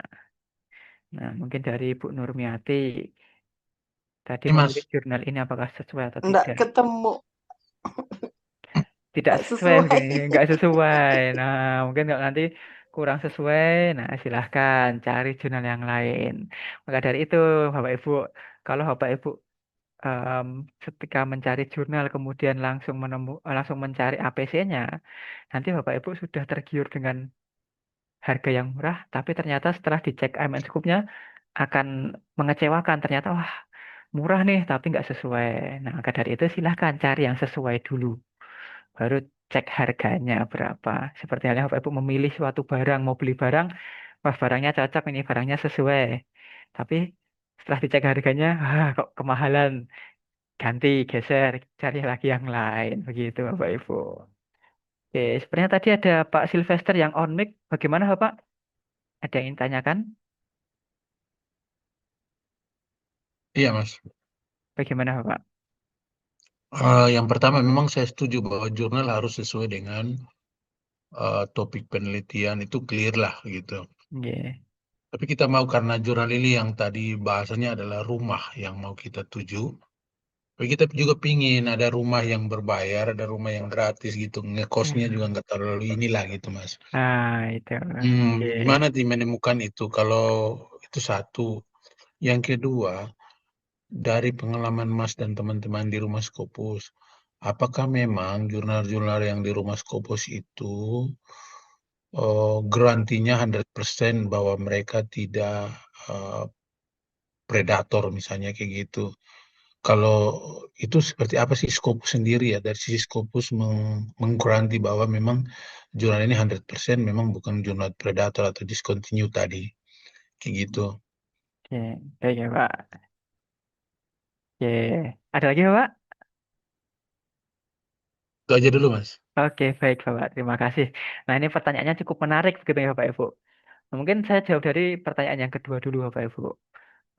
Nah, mungkin dari Bu Nurmiati tadi Ini Mas, memilih jurnal ini apakah sesuai atau Nggak tidak? ketemu, Tidak nggak sesuai sesuai. mungkin, nggak sesuai. Nah, mungkin kalau nanti kurang sesuai, nah silahkan cari jurnal yang lain. Maka dari itu, Bapak Ibu, kalau Bapak Ibu em, ketika mencari jurnal kemudian langsung mencari APC-nya, nanti Bapak Ibu sudah tergiur dengan harga yang murah, tapi ternyata setelah dicek IMN Scoop-nya akan mengecewakan. Ternyata wah murah nih, tapi nggak sesuai. Nah, maka dari itu silahkan cari yang sesuai dulu, baru cek harganya berapa. Seperti halnya Bapak Ibu memilih suatu barang, mau beli barang, wah barangnya cocok ini, barangnya sesuai. Tapi setelah dicek harganya, kok kemahalan. Ganti, geser, cari lagi yang lain. Begitu Bapak Ibu. Oke, sebenarnya tadi ada Pak Sylvester yang on mic. Bagaimana Bapak? Ada yang ingin tanyakan? iya Mas. Bagaimana Bapak? Yang pertama memang saya setuju bahwa jurnal harus sesuai dengan topik penelitian itu clear lah gitu. Oke. Tapi kita mau karena jurnal ini yang tadi bahasanya adalah rumah yang mau kita tuju. Tapi kita juga pingin ada rumah yang berbayar, ada rumah yang gratis gitu. Ngekosnya juga nggak terlalu inilah gitu Mas. Itu. Oke. Gimana sih menemukan itu? Kalau itu satu. Yang kedua, dari pengalaman Mas dan teman-teman di Rumah Scopus, apakah memang jurnal-jurnal yang di Rumah Scopus itu garantinya 100% bahwa mereka tidak eh, predator misalnya kayak gitu? Kalau itu seperti apa sih Scopus sendiri ya? Dari sisi Scopus menggaranti bahwa memang jurnal ini 100% memang bukan jurnal predator atau discontinue tadi, kayak gitu. Oke, baik ya Pak. Oke, ada lagi Pak? Itu aja dulu, Mas. Oke, baik Bapak. Terima kasih. Nah, ini pertanyaannya cukup menarik begitu ya Bapak Ibu. Mungkin saya jawab dari pertanyaan yang kedua dulu Bapak Ibu.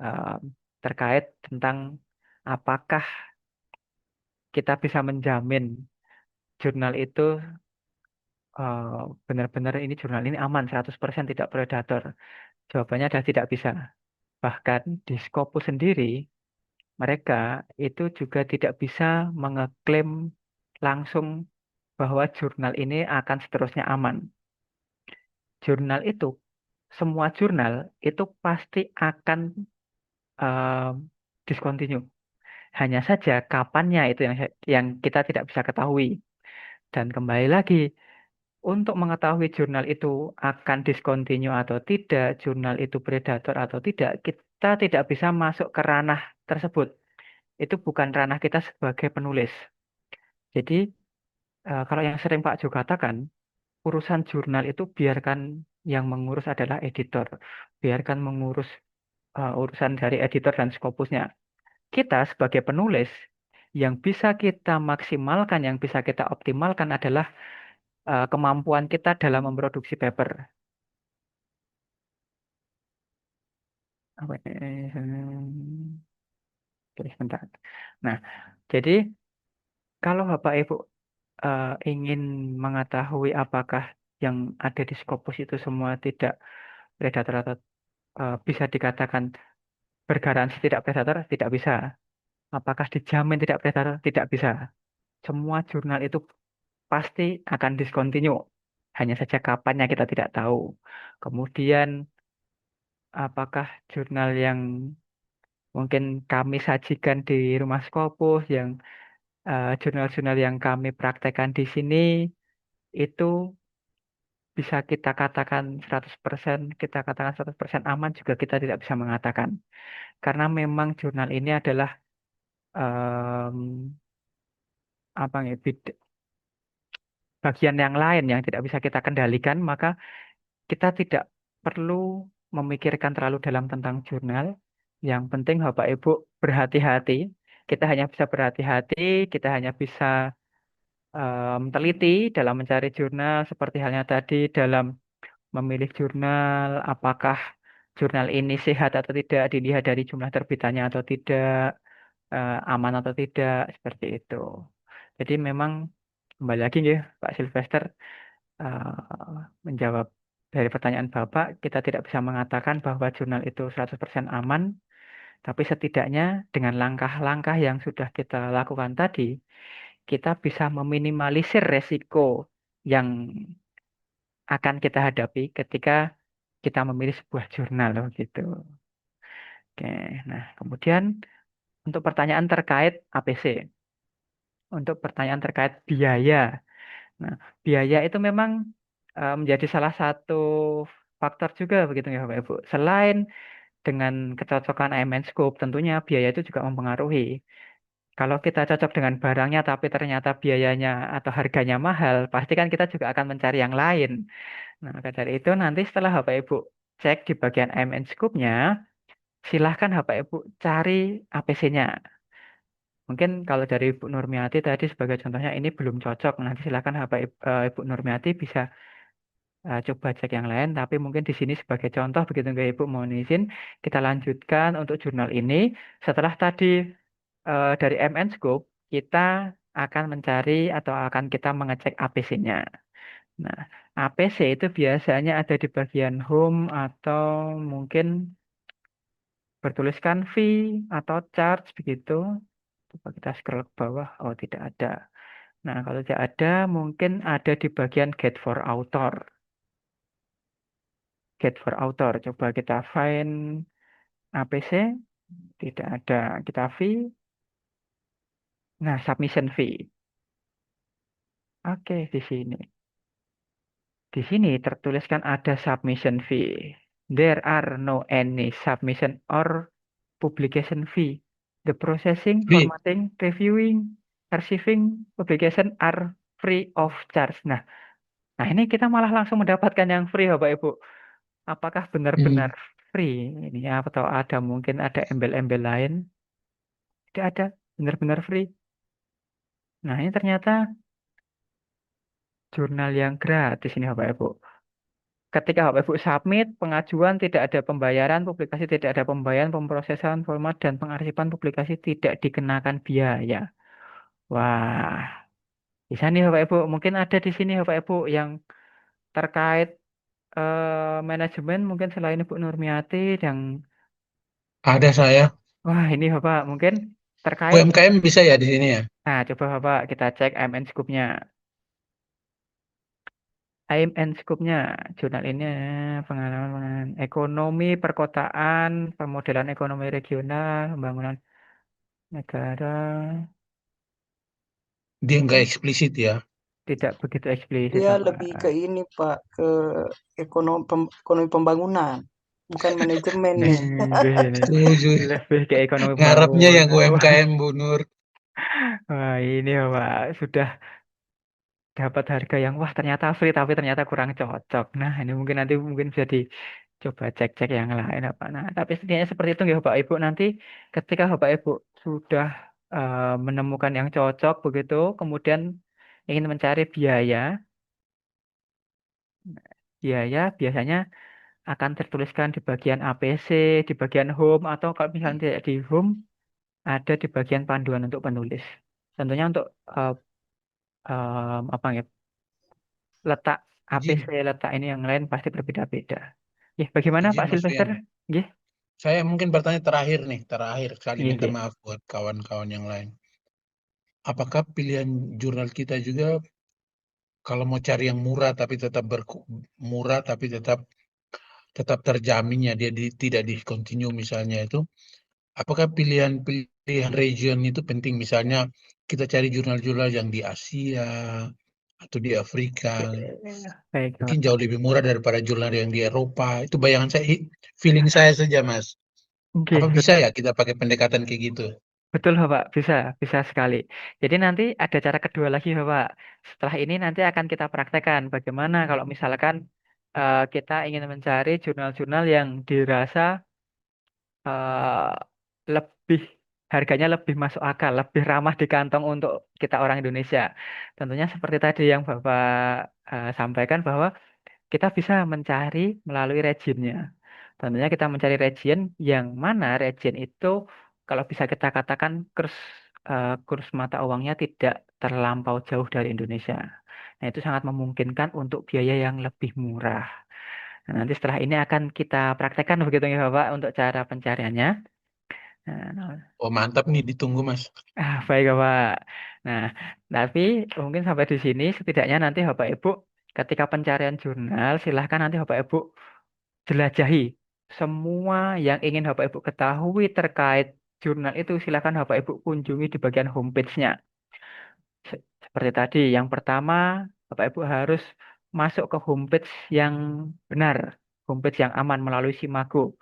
Em, terkait tentang apakah kita bisa menjamin jurnal itu benar-benar ini jurnal ini aman 100% tidak predator. Jawabannya adalah tidak bisa. Bahkan di Scopus sendiri mereka itu juga tidak bisa mengeklaim langsung bahwa jurnal ini akan seterusnya aman. Jurnal itu, semua jurnal itu pasti akan em, discontinue. Hanya saja kapannya itu yang kita tidak bisa ketahui. Dan kembali lagi, untuk mengetahui jurnal itu akan discontinue atau tidak, jurnal itu predator atau tidak, kita tidak bisa masuk ke ranah tersebut. Itu bukan ranah kita sebagai penulis. Jadi, kalau yang sering Pak Jo katakan, urusan jurnal itu biarkan yang mengurus adalah editor. Biarkan mengurus urusan dari editor dan Scopusnya. Kita sebagai penulis, yang bisa kita maksimalkan, yang bisa kita optimalkan adalah kemampuan kita dalam memproduksi paper. Apa ini? Oke, sebentar. Nah, jadi kalau Bapak Ibu ingin mengetahui apakah yang ada di Scopus itu semua tidak predator atau bisa dikatakan bergaransi tidak predator, tidak bisa. Apakah dijamin tidak predator? Tidak bisa. Semua jurnal itu pasti akan discontinue. Hanya saja kapannya kita tidak tahu. Kemudian, apakah jurnal yang mungkin kami sajikan di Rumah Scopus, yang jurnal-jurnal yang kami praktekkan di sini, itu bisa kita katakan 100%, kita katakan 100% aman juga kita tidak bisa mengatakan. Karena memang jurnal ini adalah em, apa ya, bagian yang lain yang tidak bisa kita kendalikan, maka kita tidak perlu memikirkan terlalu dalam tentang jurnal. Yang penting Bapak Ibu berhati-hati. Kita hanya bisa berhati-hati, kita hanya bisa teliti dalam mencari jurnal, seperti halnya tadi dalam memilih jurnal, apakah jurnal ini sehat atau tidak, dilihat dari jumlah terbitannya atau tidak, aman atau tidak, seperti itu. Jadi memang kembali lagi ya Pak Sylvester, menjawab dari pertanyaan Bapak, kita tidak bisa mengatakan bahwa jurnal itu 100% aman, tapi setidaknya dengan langkah-langkah yang sudah kita lakukan tadi, kita bisa meminimalisir resiko yang akan kita hadapi ketika kita memilih sebuah jurnal gitu. Oke, nah kemudian untuk pertanyaan terkait APC, untuk pertanyaan terkait biaya. Nah, biaya itu memang menjadi salah satu faktor juga begitu ya Bapak Ibu. Selain dengan kecocokan AMN Scope, tentunya biaya itu juga mempengaruhi. Kalau kita cocok dengan barangnya tapi ternyata biayanya atau harganya mahal, pasti kan kita juga akan mencari yang lain. Nah, maka dari itu nanti setelah Bapak Ibu cek di bagian AMN Scope-nya, silahkan Bapak Ibu cari APC-nya. Mungkin kalau dari Ibu Nurmiati tadi sebagai contohnya ini belum cocok, nanti silahkan Ibu Nurmiati bisa coba cek yang lain, tapi mungkin di sini sebagai contoh begitu nggak Ibu, mohon izin kita lanjutkan untuk jurnal ini. Setelah tadi dari MN Scope, kita akan mencari atau akan kita mengecek APC-nya. Nah, APC itu biasanya ada di bagian home atau mungkin bertuliskan fee atau charge begitu. Coba kita scroll ke bawah, oh tidak ada. Nah, kalau tidak ada, mungkin ada di bagian get for author. Get for author, coba kita find APC, tidak ada. Kita fee, nah submission fee. Oke, di sini. Di sini tertuliskan ada submission fee. There are no any submission or publication fee. The processing, Free. formatting, reviewing, archiving, publication are free of charge. Nah, ini kita malah langsung mendapatkan yang free, Bapak Ibu. Apakah benar-benar free ini atau ada mungkin ada embel-embel lain? Tidak ada, benar-benar free. Nah, ini ternyata jurnal yang gratis ini Bapak Ibu. Ketika Bapak Ibu submit pengajuan tidak ada pembayaran, publikasi tidak ada pembayaran, pemrosesan format dan pengarsipan publikasi tidak dikenakan biaya. Wah, bisa nih Bapak Ibu. Mungkin ada di sini Bapak Ibu yang terkait manajemen mungkin selain Ibu Nurmiati yang Ada saya. wah ini Bapak mungkin terkait. UMKM bisa ya di sini ya? Nah, coba Bapak kita cek AMN Scoop-nya. AMN Scoop-nya jurnal ini pengalaman ekonomi perkotaan, pemodelan ekonomi regional, pembangunan negara. Dia nggak eksplisit ya. Tidak begitu eksplisit Dia Bapak. lebih ke ini Pak, ke ekonomi pembangunan, bukan manajemen Nih, nih. gini. Setuju. Lebih ke ekonomi Ngarapnya yang pembangunan. UMKM, Bu Nur. Wah, ini Bapak sudah dapat harga yang wah ternyata free tapi ternyata kurang cocok. Nah, ini mungkin nanti mungkin bisa dicoba cek-cek yang lain apa. Nah, tapi setidaknya seperti itu ya Bapak Ibu nanti ketika Bapak Ibu sudah menemukan yang cocok begitu, kemudian ingin mencari biaya, biaya biasanya akan tertuliskan di bagian APC, di bagian home atau kalau misalnya tidak di home ada di bagian panduan untuk penulis. Tentunya untuk apa ya letak APC, Izin, letak ini yang lain pasti berbeda-beda. Ya, bagaimana Pak izin Mas Silvester? Rian. Ya, Saya mungkin bertanya terakhir nih, terakhir kali ya, minta ya. maaf buat kawan-kawan yang lain. Apakah pilihan jurnal kita juga kalau mau cari yang murah tapi tetap murah tapi tetap terjaminnya dia tidak discontinue misalnya itu, apakah pilihan region itu penting? Misalnya kita cari jurnal-jurnal yang di Asia atau di Afrika, Baik, mungkin Pak. jauh lebih murah daripada jurnal yang di Eropa. Itu bayangan saya, feeling saya saja, Mas. Oke, Apa bisa ya kita pakai pendekatan kayak gitu? betul, Bapak. Bisa, bisa sekali. Jadi nanti ada cara kedua lagi, Bapak. Setelah ini nanti akan kita praktekkan bagaimana kalau misalkan kita ingin mencari jurnal-jurnal yang dirasa eh, lebih harganya lebih masuk akal, lebih ramah di kantong untuk kita orang Indonesia. Tentunya seperti tadi yang Bapak sampaikan bahwa kita bisa mencari melalui regionnya. Tentunya kita mencari region yang mana region itu kalau bisa kita katakan kurs mata uangnya tidak terlampau jauh dari Indonesia. Nah, itu sangat memungkinkan untuk biaya yang lebih murah. Nah, nanti setelah ini akan kita praktekkan begitu ya Bapak untuk cara pencariannya. Nah, Oh, mantap nih, ditunggu, Mas. baik Bapak. Nah, tapi mungkin sampai di sini setidaknya nanti Bapak Ibu ketika pencarian jurnal silahkan nanti Bapak Ibu jelajahi semua yang ingin Bapak Ibu ketahui terkait jurnal itu silahkan Bapak Ibu kunjungi di bagian homepage-nya. Seperti tadi, yang pertama Bapak Ibu harus masuk ke homepage yang benar, homepage yang aman melalui Simago.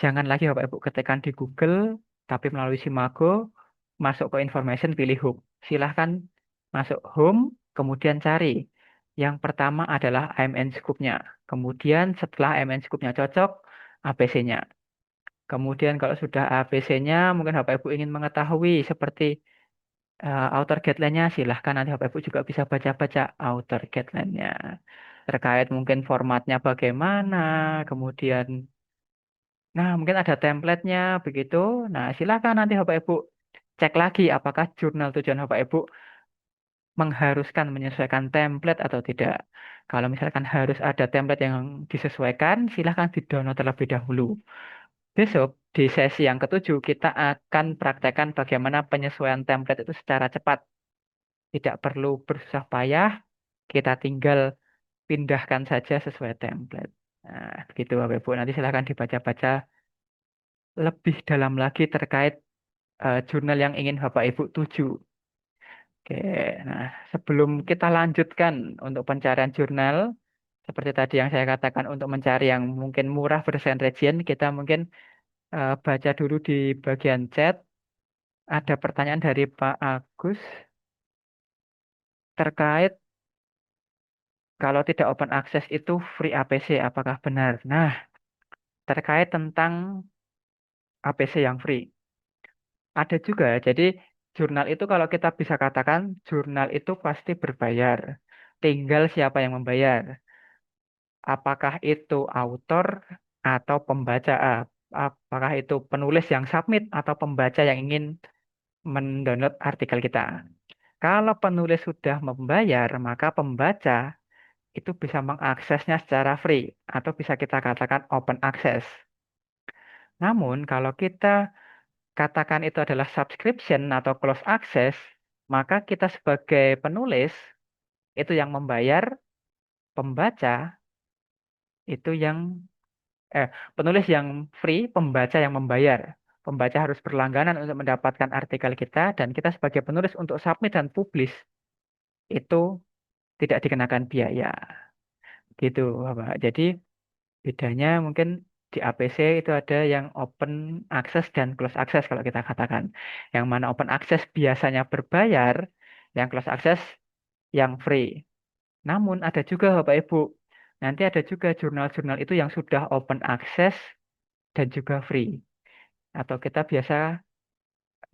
Jangan lagi Bapak Ibu ketikkan di Google, tapi melalui Simago, masuk ke information, pilih home. Silahkan masuk home, kemudian cari. Yang pertama adalah AMN Scoop-nya. Kemudian setelah AMN Scoop-nya cocok, APC-nya. Kemudian kalau sudah APC-nya, mungkin Bapak Ibu ingin mengetahui seperti author guideline-nya, silahkan nanti Bapak Ibu juga bisa baca-baca author guideline-nya. Terkait mungkin formatnya bagaimana, kemudian nah, mungkin ada template-nya begitu. Nah, silakan nanti Bapak Ibu cek lagi apakah jurnal tujuan Bapak Ibu mengharuskan menyesuaikan template atau tidak. Kalau misalkan harus ada template yang disesuaikan, silakan di-download terlebih dahulu. Besok di sesi yang ketujuh kita akan praktekkan bagaimana penyesuaian template itu secara cepat. Tidak perlu bersusah payah, kita tinggal pindahkan saja sesuai template. Nah, begitu Bapak Ibu. Nanti silakan dibaca-baca lebih dalam lagi terkait jurnal yang ingin Bapak Ibu tuju. Oke, nah sebelum kita lanjutkan untuk pencarian jurnal, seperti tadi yang saya katakan untuk mencari yang mungkin murah bersaing region, kita mungkin baca dulu di bagian chat. Ada pertanyaan dari Pak Agus terkait kalau tidak open access itu free APC, apakah benar? Nah, terkait tentang APC yang free. Ada juga, jadi jurnal itu kalau kita bisa katakan jurnal itu pasti berbayar. Tinggal siapa yang membayar. Apakah itu autor atau pembaca? Apakah itu penulis yang submit atau pembaca yang ingin mendownload artikel kita? Kalau penulis sudah membayar, maka pembaca itu bisa mengaksesnya secara free atau bisa kita katakan open access. Namun kalau kita katakan itu adalah subscription atau close access, maka kita sebagai penulis itu yang membayar, pembaca itu yang eh, penulis yang free, pembaca yang membayar. Pembaca harus berlangganan untuk mendapatkan artikel kita dan kita sebagai penulis untuk submit dan publish itu tidak dikenakan biaya. Gitu, Bapak. Jadi bedanya mungkin di APC itu ada yang open access dan close access kalau kita katakan. Yang mana open access biasanya berbayar, yang close access yang free. Namun ada juga Bapak Ibu, nanti ada juga jurnal-jurnal itu yang sudah open access dan juga free. Atau kita biasa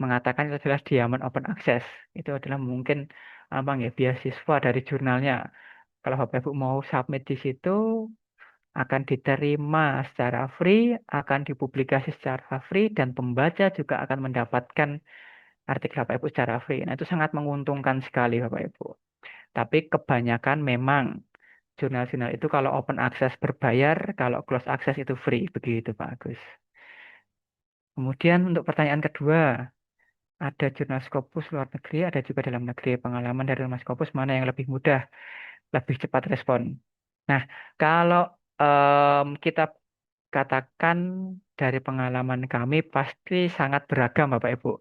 mengatakan itu adalah diamond open access. Itu adalah mungkin apa ya beasiswa dari jurnalnya. Kalau Bapak Ibu mau submit di situ, akan diterima secara free, akan dipublikasi secara free, dan pembaca juga akan mendapatkan artikel Bapak Ibu secara free. Nah, itu sangat menguntungkan sekali Bapak Ibu. Tapi kebanyakan memang jurnal-jurnal itu kalau open access berbayar, kalau close access itu free. Begitu Pak Agus. Kemudian untuk pertanyaan kedua, ada jurnal Scopus luar negeri, ada juga dalam negeri. Pengalaman dari jurnal Scopus mana yang lebih mudah, lebih cepat respon? Nah, kalau kita katakan dari pengalaman kami pasti sangat beragam Bapak Ibu.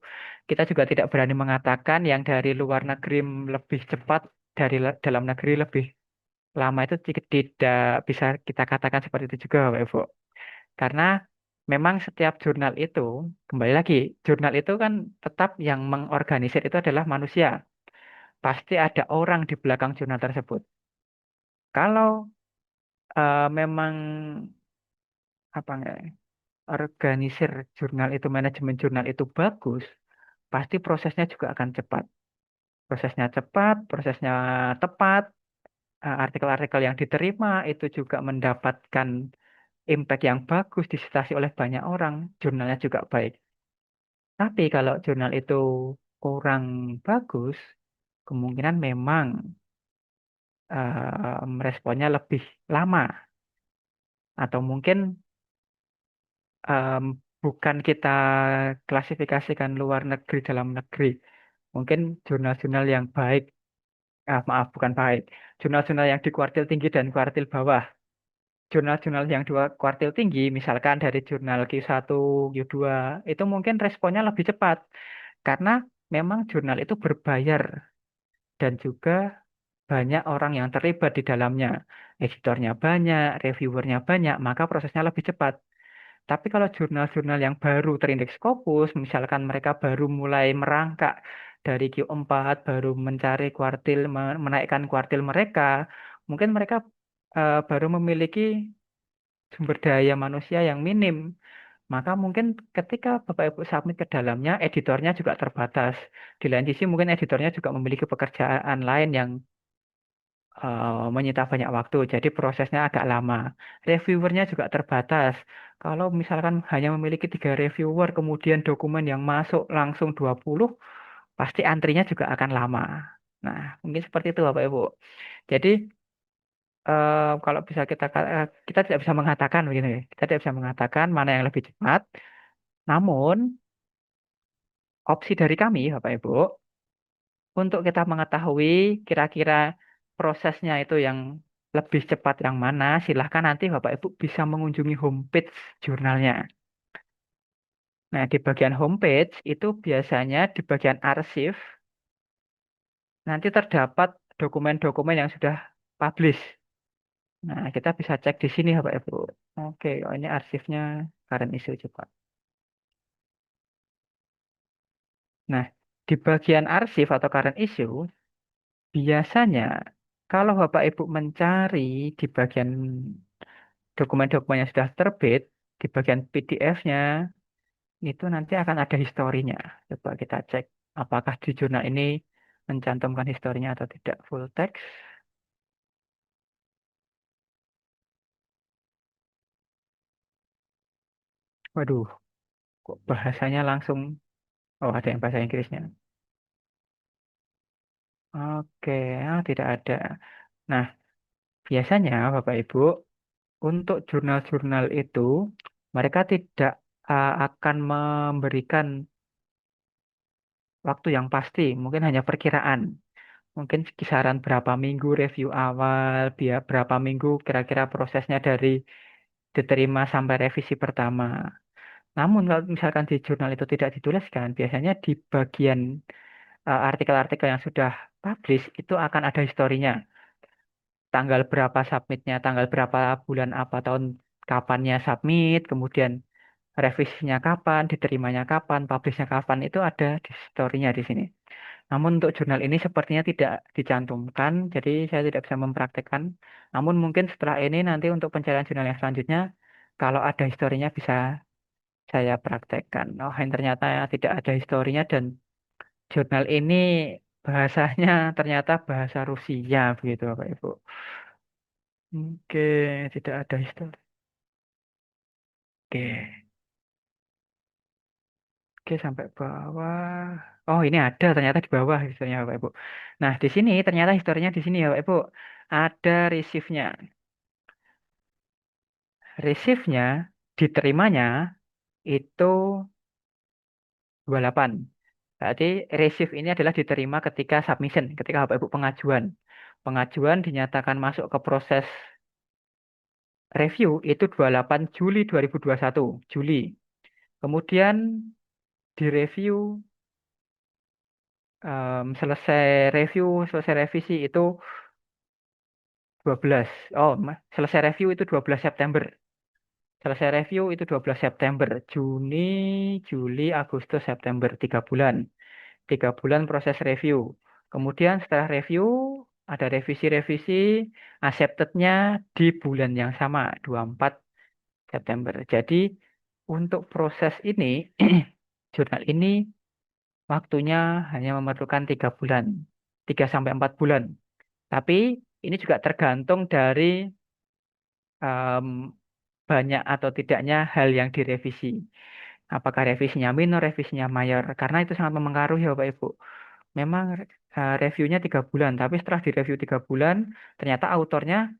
Kita juga tidak berani mengatakan yang dari luar negeri lebih cepat, dari dalam negeri lebih lama itu tidak bisa kita katakan seperti itu juga Bapak Ibu. Karena memang setiap jurnal itu, kembali lagi, jurnal itu kan tetap yang mengorganisir itu adalah manusia. Pasti ada orang di belakang jurnal tersebut. Kalau memang apa enggak organisir jurnal itu, manajemen jurnal itu bagus, pasti prosesnya juga akan cepat. Prosesnya cepat, prosesnya tepat, artikel-artikel yang diterima itu juga mendapatkan impact yang bagus, disitasi oleh banyak orang, jurnalnya juga baik. Tapi kalau jurnal itu kurang bagus, kemungkinan memang responnya lebih lama. Atau mungkin em, bukan kita klasifikasikan luar negeri dalam negeri. Mungkin jurnal-jurnal yang baik, maaf bukan baik, jurnal-jurnal yang di kuartil tinggi dan kuartil bawah. Jurnal-jurnal yang dua kuartil tinggi, misalkan dari jurnal Q1, Q2, itu mungkin responnya lebih cepat. Karena memang jurnal itu berbayar dan juga banyak orang yang terlibat di dalamnya. Editornya banyak, reviewernya banyak, maka prosesnya lebih cepat. Tapi kalau jurnal-jurnal yang baru terindeks Scopus, misalkan mereka baru mulai merangkak dari Q4, baru mencari kuartil, menaikkan kuartil mereka, mungkin mereka baru memiliki sumber daya manusia yang minim. Maka mungkin ketika Bapak Ibu submit ke dalamnya, editornya juga terbatas. Di lain sisi mungkin editornya juga memiliki pekerjaan lain yang menyita banyak waktu, jadi prosesnya agak lama. Reviewernya juga terbatas. Kalau misalkan hanya memiliki 3 reviewer, kemudian dokumen yang masuk langsung 20, pasti antrinya juga akan lama. Nah, mungkin seperti itu Bapak Ibu. Jadi, kalau bisa kita tidak bisa mengatakan begini, kita tidak bisa mengatakan mana yang lebih cepat. Namun, opsi dari kami, Bapak Ibu, untuk kita mengetahui kira-kira prosesnya itu yang lebih cepat yang mana, silahkan nanti Bapak Ibu bisa mengunjungi homepage jurnalnya. Nah, di bagian homepage itu biasanya di bagian arsip nanti terdapat dokumen-dokumen yang sudah publish. Nah, kita bisa cek di sini Bapak Ibu. Oke, oh ini arsipnya current issue coba. Nah, di bagian arsip atau current issue, biasanya kalau Bapak Ibu mencari di bagian dokumen-dokumen yang sudah terbit, di bagian PDF-nya itu nanti akan ada historinya. Coba kita cek apakah di jurnal ini mencantumkan historinya atau tidak. Full text. Waduh, kok bahasanya langsung. Oh, ada yang bahasa Inggrisnya. Oke, tidak ada. Nah, biasanya Bapak Ibu, untuk jurnal-jurnal itu, mereka tidak akan memberikan waktu yang pasti, mungkin hanya perkiraan. Mungkin kisaran berapa minggu review awal, biar berapa minggu kira-kira prosesnya dari diterima sampai revisi pertama. Namun kalau misalkan di jurnal itu tidak dituliskan, biasanya di bagian artikel-artikel yang sudah publish itu akan ada historinya. Tanggal berapa submitnya, tanggal berapa bulan apa tahun kapannya submit, kemudian revisinya kapan, diterimanya kapan, publishnya kapan, itu ada di historinya di sini. Namun untuk jurnal ini sepertinya tidak dicantumkan, jadi saya tidak bisa mempraktekkan. Namun mungkin setelah ini nanti untuk pencarian jurnal yang selanjutnya, kalau ada historinya bisa saya praktekkan. Oh, yang ternyata tidak ada historinya dan jurnal ini bahasanya ternyata bahasa Rusia begitu Bapak Ibu. Oke, tidak ada histori. Oke, oke sampai bawah. Oh, ini ada ternyata di bawah historinya Bapak Ibu. Nah, di sini ternyata historinya di sini ya Bapak Ibu. Ada receive-nya. Receive-nya diterimanya itu 28. Berarti receive ini adalah diterima ketika submission, ketika Bapak Ibu pengajuan. Pengajuan dinyatakan masuk ke proses review itu 28 Juli 2021, Juli. Kemudian direview selesai review, selesai revisi itu 12. Oh, selesai review itu 12 September. Selesai review itu 12 September, Juni, Juli, Agustus, September, 3 bulan. 3 bulan proses review. Kemudian setelah review, ada revisi-revisi, accepted-nya di bulan yang sama, 24 September. Jadi untuk proses ini, jurnal ini waktunya hanya memerlukan 3 bulan, 3 sampai 4 bulan. Tapi ini juga tergantung dari em, banyak atau tidaknya hal yang direvisi. Apakah revisinya minor, revisinya mayor? Karena itu sangat mempengaruhi Bapak Ibu. Memang reviewnya 3 bulan, tapi setelah direview 3 bulan, ternyata autornya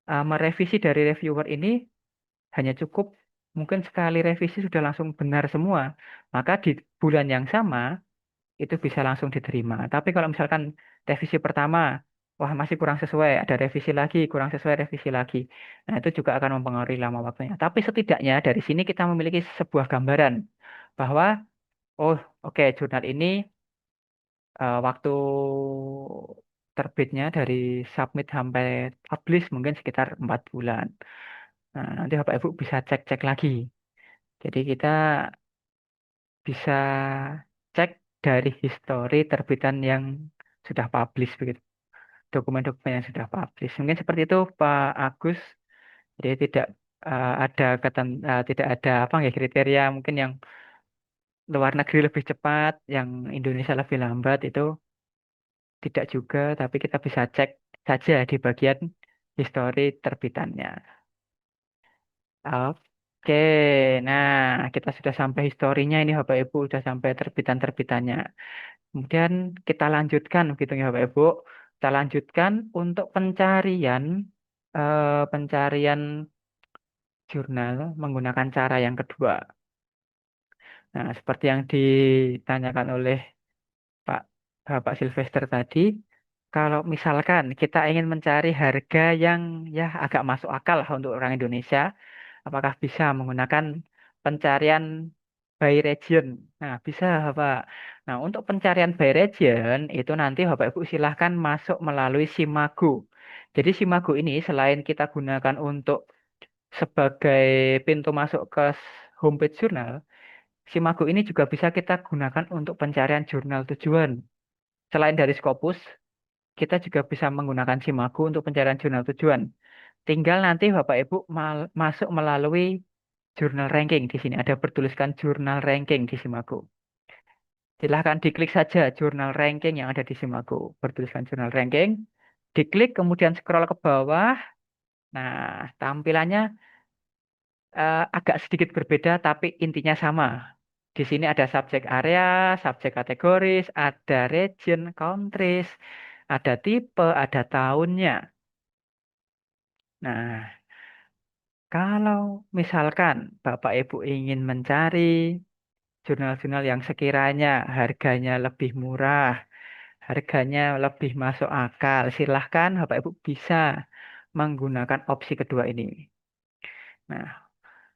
merevisi dari reviewer ini hanya cukup mungkin sekali revisi sudah langsung benar semua. Maka di bulan yang sama itu bisa langsung diterima. Tapi kalau misalkan revisi pertama, wah masih kurang sesuai, ada revisi lagi, kurang sesuai, revisi lagi. Nah, itu juga akan mempengaruhi lama waktunya. Tapi setidaknya dari sini kita memiliki sebuah gambaran bahwa, oh oke, jurnal ini waktu terbitnya dari submit sampai publish mungkin sekitar 4 bulan. Nah, nanti Bapak Ibu bisa cek-cek lagi. Jadi kita bisa cek dari histori terbitan yang sudah publish begitu. Dokumen-dokumen yang sudah publish. Mungkin seperti itu Pak Agus. Jadi tidak ada apa ya kriteria mungkin yang luar negeri lebih cepat, yang Indonesia lebih lambat itu tidak juga, tapi kita bisa cek saja di bagian histori terbitannya. Oke, nah kita sudah sampai historinya ini Bapak Ibu, sudah sampai terbitan-terbitannya. Kemudian kita lanjutkan begitu ya Bapak Ibu. Kita lanjutkan untuk pencarian jurnal menggunakan cara yang kedua. Nah, seperti yang ditanyakan oleh Pak Bapak Sylvester tadi, kalau misalkan kita ingin mencari harga yang ya agak masuk akal lah untuk orang Indonesia, apakah bisa menggunakan pencarian by region? Nah, bisa, Pak. Nah, untuk pencarian by region itu nanti Bapak Ibu silahkan masuk melalui Simago. Jadi Simago ini selain kita gunakan untuk sebagai pintu masuk ke homepage jurnal, Simago ini juga bisa kita gunakan untuk pencarian jurnal tujuan. Selain dari Scopus, kita juga bisa menggunakan Simago untuk pencarian jurnal tujuan. Tinggal nanti Bapak Ibu masuk melalui jurnal ranking di sini. Ada bertuliskan jurnal ranking di Simago. Silahkan diklik saja jurnal ranking yang ada di Simago. Bertuliskan jurnal ranking. Diklik, kemudian scroll ke bawah. Nah, tampilannya agak sedikit berbeda, tapi intinya sama. Di sini ada subjek area, subjek kategoris, ada region, countries, ada tipe, ada tahunnya. Nah, kalau misalkan Bapak Ibu ingin mencari jurnal-jurnal yang sekiranya harganya lebih murah, harganya lebih masuk akal, silahkan Bapak Ibu bisa menggunakan opsi kedua ini. Nah,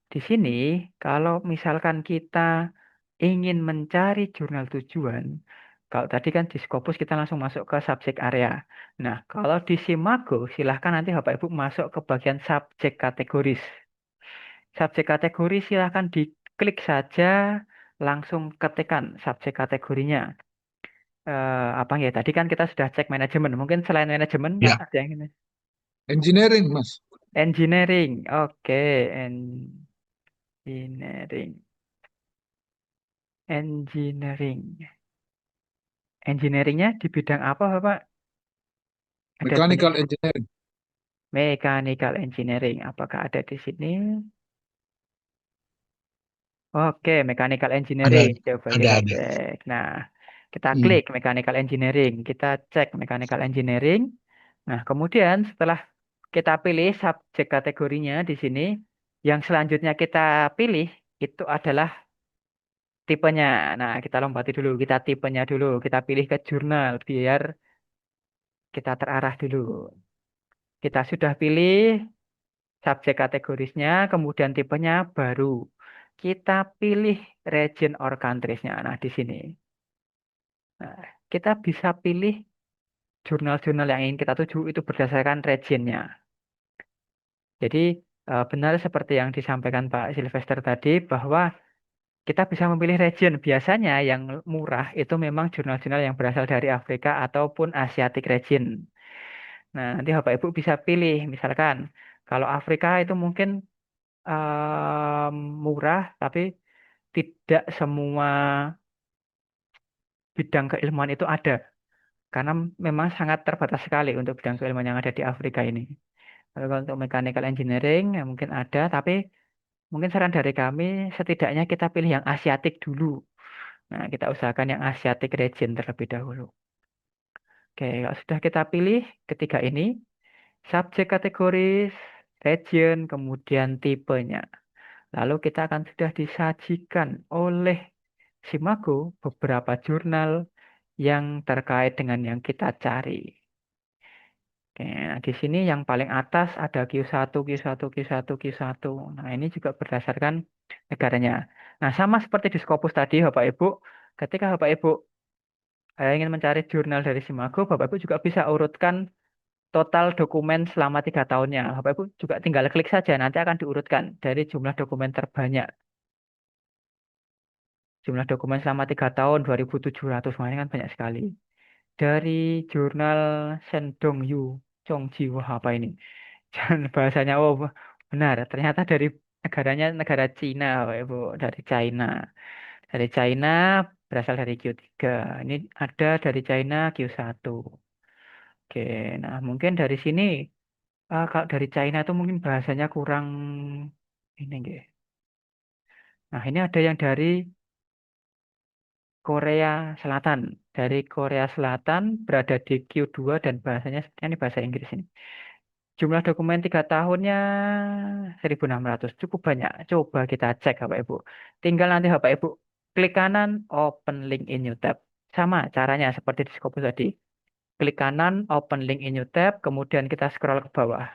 di sini kalau misalkan kita ingin mencari jurnal tujuan, kalau tadi kan di Scopus kita langsung masuk ke subjek area. Nah, kalau di Simago silahkan nanti Bapak Ibu masuk ke bagian subjek kategoris. Subjek kategori silahkan diklik saja, langsung ketikkan subjek kategorinya. Apa ya? Tadi kan kita sudah cek manajemen. Mungkin selain manajemen Pak, Ya, ada yang ini. Engineering, Mas. Engineering. Oke, engineering. Engineering. Engineeringnya di bidang apa, Bapak? Ada Mechanical tulisan engineering. mechanical engineering. Apakah ada di sini? Oke, mechanical engineering. Coba kita ada. cek. Nah, kita Hmm. klik mechanical engineering. Kita cek mechanical engineering. Nah, kemudian setelah kita pilih subjek kategorinya di sini, yang selanjutnya kita pilih itu adalah tipenya. Nah, kita lompati dulu. Kita tipenya dulu. Kita pilih ke jurnal biar kita terarah dulu. Kita sudah pilih subjek kategorisnya, kemudian tipenya baru. Kita pilih region or countries-nya. Nah, di sini. Nah, kita bisa pilih jurnal-jurnal yang ingin kita tuju itu berdasarkan regionnya. Jadi, benar seperti yang disampaikan Pak Sylvester tadi, bahwa kita bisa memilih region. Biasanya yang murah itu memang jurnal-jurnal yang berasal dari Afrika ataupun Asiatic region. Nah, nanti Bapak Ibu bisa pilih, misalkan, kalau Afrika itu mungkin em, murah, tapi tidak semua bidang keilmuan itu ada. Karena memang sangat terbatas sekali untuk bidang keilmuan yang ada di Afrika ini. Kalau untuk mechanical engineering, ya mungkin ada, tapi mungkin saran dari kami, setidaknya kita pilih yang Asiatik dulu. Nah, kita usahakan yang Asiatic region terlebih dahulu. Oke, kalau sudah kita pilih ketiga ini, subjek kategoris, region, kemudian tipenya. Lalu kita akan sudah disajikan oleh Simago beberapa jurnal yang terkait dengan yang kita cari. Oke, nah di sini yang paling atas ada Q1, Q1, Q1, Q1. Nah, ini juga berdasarkan negaranya. Nah, sama seperti di Scopus tadi, Bapak Ibu, ketika Bapak Ibu ingin mencari jurnal dari Simago, Bapak Ibu juga bisa urutkan total dokumen selama 3 tahunnya. Bapak Ibu juga tinggal klik saja, nanti akan diurutkan dari jumlah dokumen terbanyak. Jumlah dokumen selama 3 tahun, 2.700. Wah, ini kan banyak sekali. Dari jurnal Sendong Yu, Chongji, wah apa ini? Dan bahasanya, oh benar, ternyata dari negaranya negara Cina, Bapak Ibu, dari China. Dari China berasal dari Q3. Ini ada dari China Q1. Oke, nah mungkin dari sini, kalau dari China itu mungkin bahasanya kurang ini nggih. Nah, ini ada yang dari Korea Selatan. Dari Korea Selatan berada di Q2 dan bahasanya sebenarnya ini bahasa Inggris ini. Jumlah dokumen 3 tahunnya 1.600. Cukup banyak. Coba kita cek Bapak Ibu. Tinggal nanti Bapak Ibu klik kanan, open link in new tab. Sama caranya seperti di Scopus tadi. Klik kanan, open link in new tab, kemudian kita scroll ke bawah.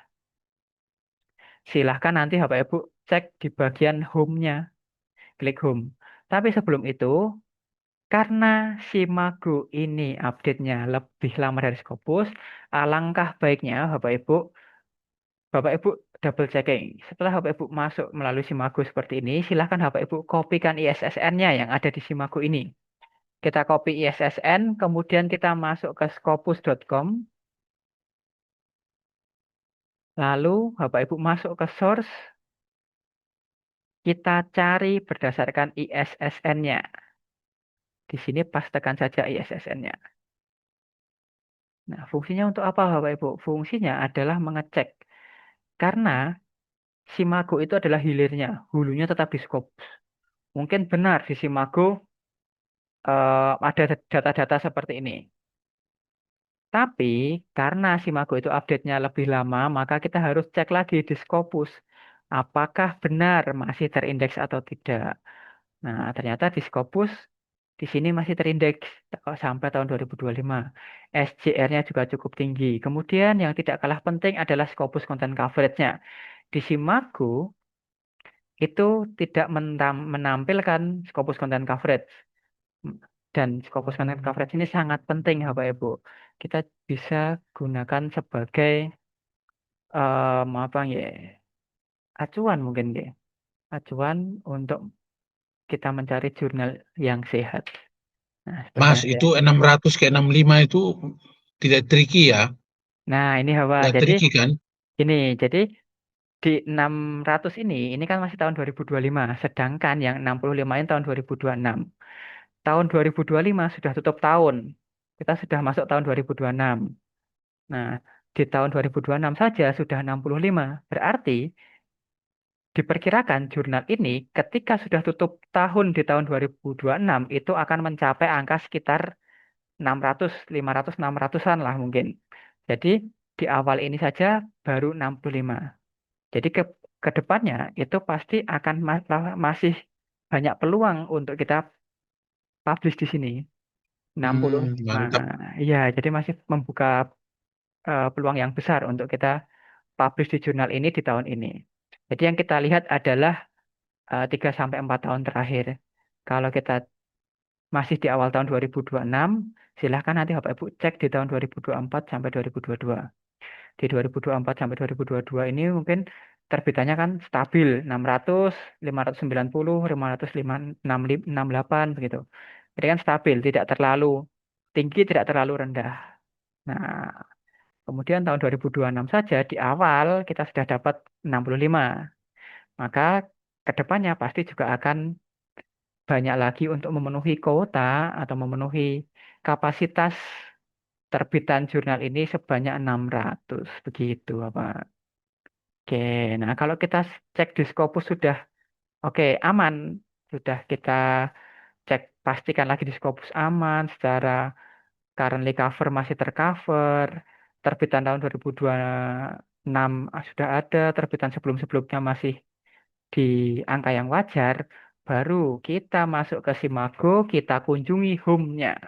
Silahkan nanti Bapak Ibu cek di bagian home-nya. Klik home. Tapi sebelum itu, karena Simago ini update-nya lebih lama dari Scopus, alangkah baiknya Bapak Ibu double checking. Setelah Bapak Ibu masuk melalui Simago seperti ini, silahkan Bapak Ibu kopikan ISSN-nya yang ada di Simago ini. Kita copy ISSN, kemudian kita masuk ke scopus.com. Lalu Bapak Ibu masuk ke source, Kita cari berdasarkan ISSN-nya. Di sini pas tekan saja ISSN-nya. Nah, fungsinya untuk apa, Bapak Ibu? Fungsinya adalah mengecek. Karena Simago itu adalah hilirnya, hulunya tetap di Scopus. Mungkin benar di Simago ada data-data seperti ini. Tapi karena Simago itu update-nya lebih lama, maka kita harus cek lagi di Scopus. Apakah benar masih terindeks atau tidak. Nah, ternyata di Scopus di sini masih terindeks sampai tahun 2025. SJR-nya juga cukup tinggi. Kemudian yang tidak kalah penting adalah Scopus Content Coverage-nya. Di Simago itu tidak menampilkan Scopus Content Coverage. Dan Scopus Content Coverage ini sangat penting, Bapak Ibu. Kita bisa gunakan sebagai apa ya, acuan mungkin ya. Acuan untuk kita mencari jurnal yang sehat. Nah, seperti Mas, nanti ya. itu 600 ke 65 itu tidak tricky ya? Nah, ini Bapak. Tidak Jadi tricky kan? jadi di 600 ini kan masih tahun 2025, sedangkan yang 65 ini tahun 2026. Tahun 2025 sudah tutup tahun. Kita sudah masuk tahun 2026. Nah, di tahun 2026 saja sudah 65. Berarti diperkirakan jurnal ini ketika sudah tutup tahun di tahun 2026 itu akan mencapai angka sekitar 600, 500, 600-an lah mungkin. Jadi di awal ini saja baru 65. Jadi ke depannya itu pasti akan masih banyak peluang untuk kita publish di sini. 65. Mantap. Iya, jadi masih membuka peluang yang besar untuk kita publish di jurnal ini di tahun ini. Jadi yang kita lihat adalah 3 sampai 4 tahun terakhir. Kalau kita masih di awal tahun 2026, silahkan nanti Bapak Ibu cek di tahun 2024 sampai 2022. Di 2024 sampai 2022 ini mungkin terbitannya kan stabil 600, 590, 568 begitu. Jadi kan stabil, tidak terlalu tinggi, tidak terlalu rendah. Nah, kemudian tahun 2026 saja di awal kita sudah dapat 65. Maka ke depannya pasti juga akan banyak lagi untuk memenuhi kuota atau memenuhi kapasitas terbitan jurnal ini sebanyak 600 begitu, Bapak. Oke, nah kalau kita cek di Scopus sudah oke aman, sudah kita cek pastikan lagi di Scopus aman, secara currently cover masih tercover, terbitan tahun 2026 sudah ada, terbitan sebelum-sebelumnya masih di angka yang wajar, baru kita masuk ke Simago, kita kunjungi home-nya.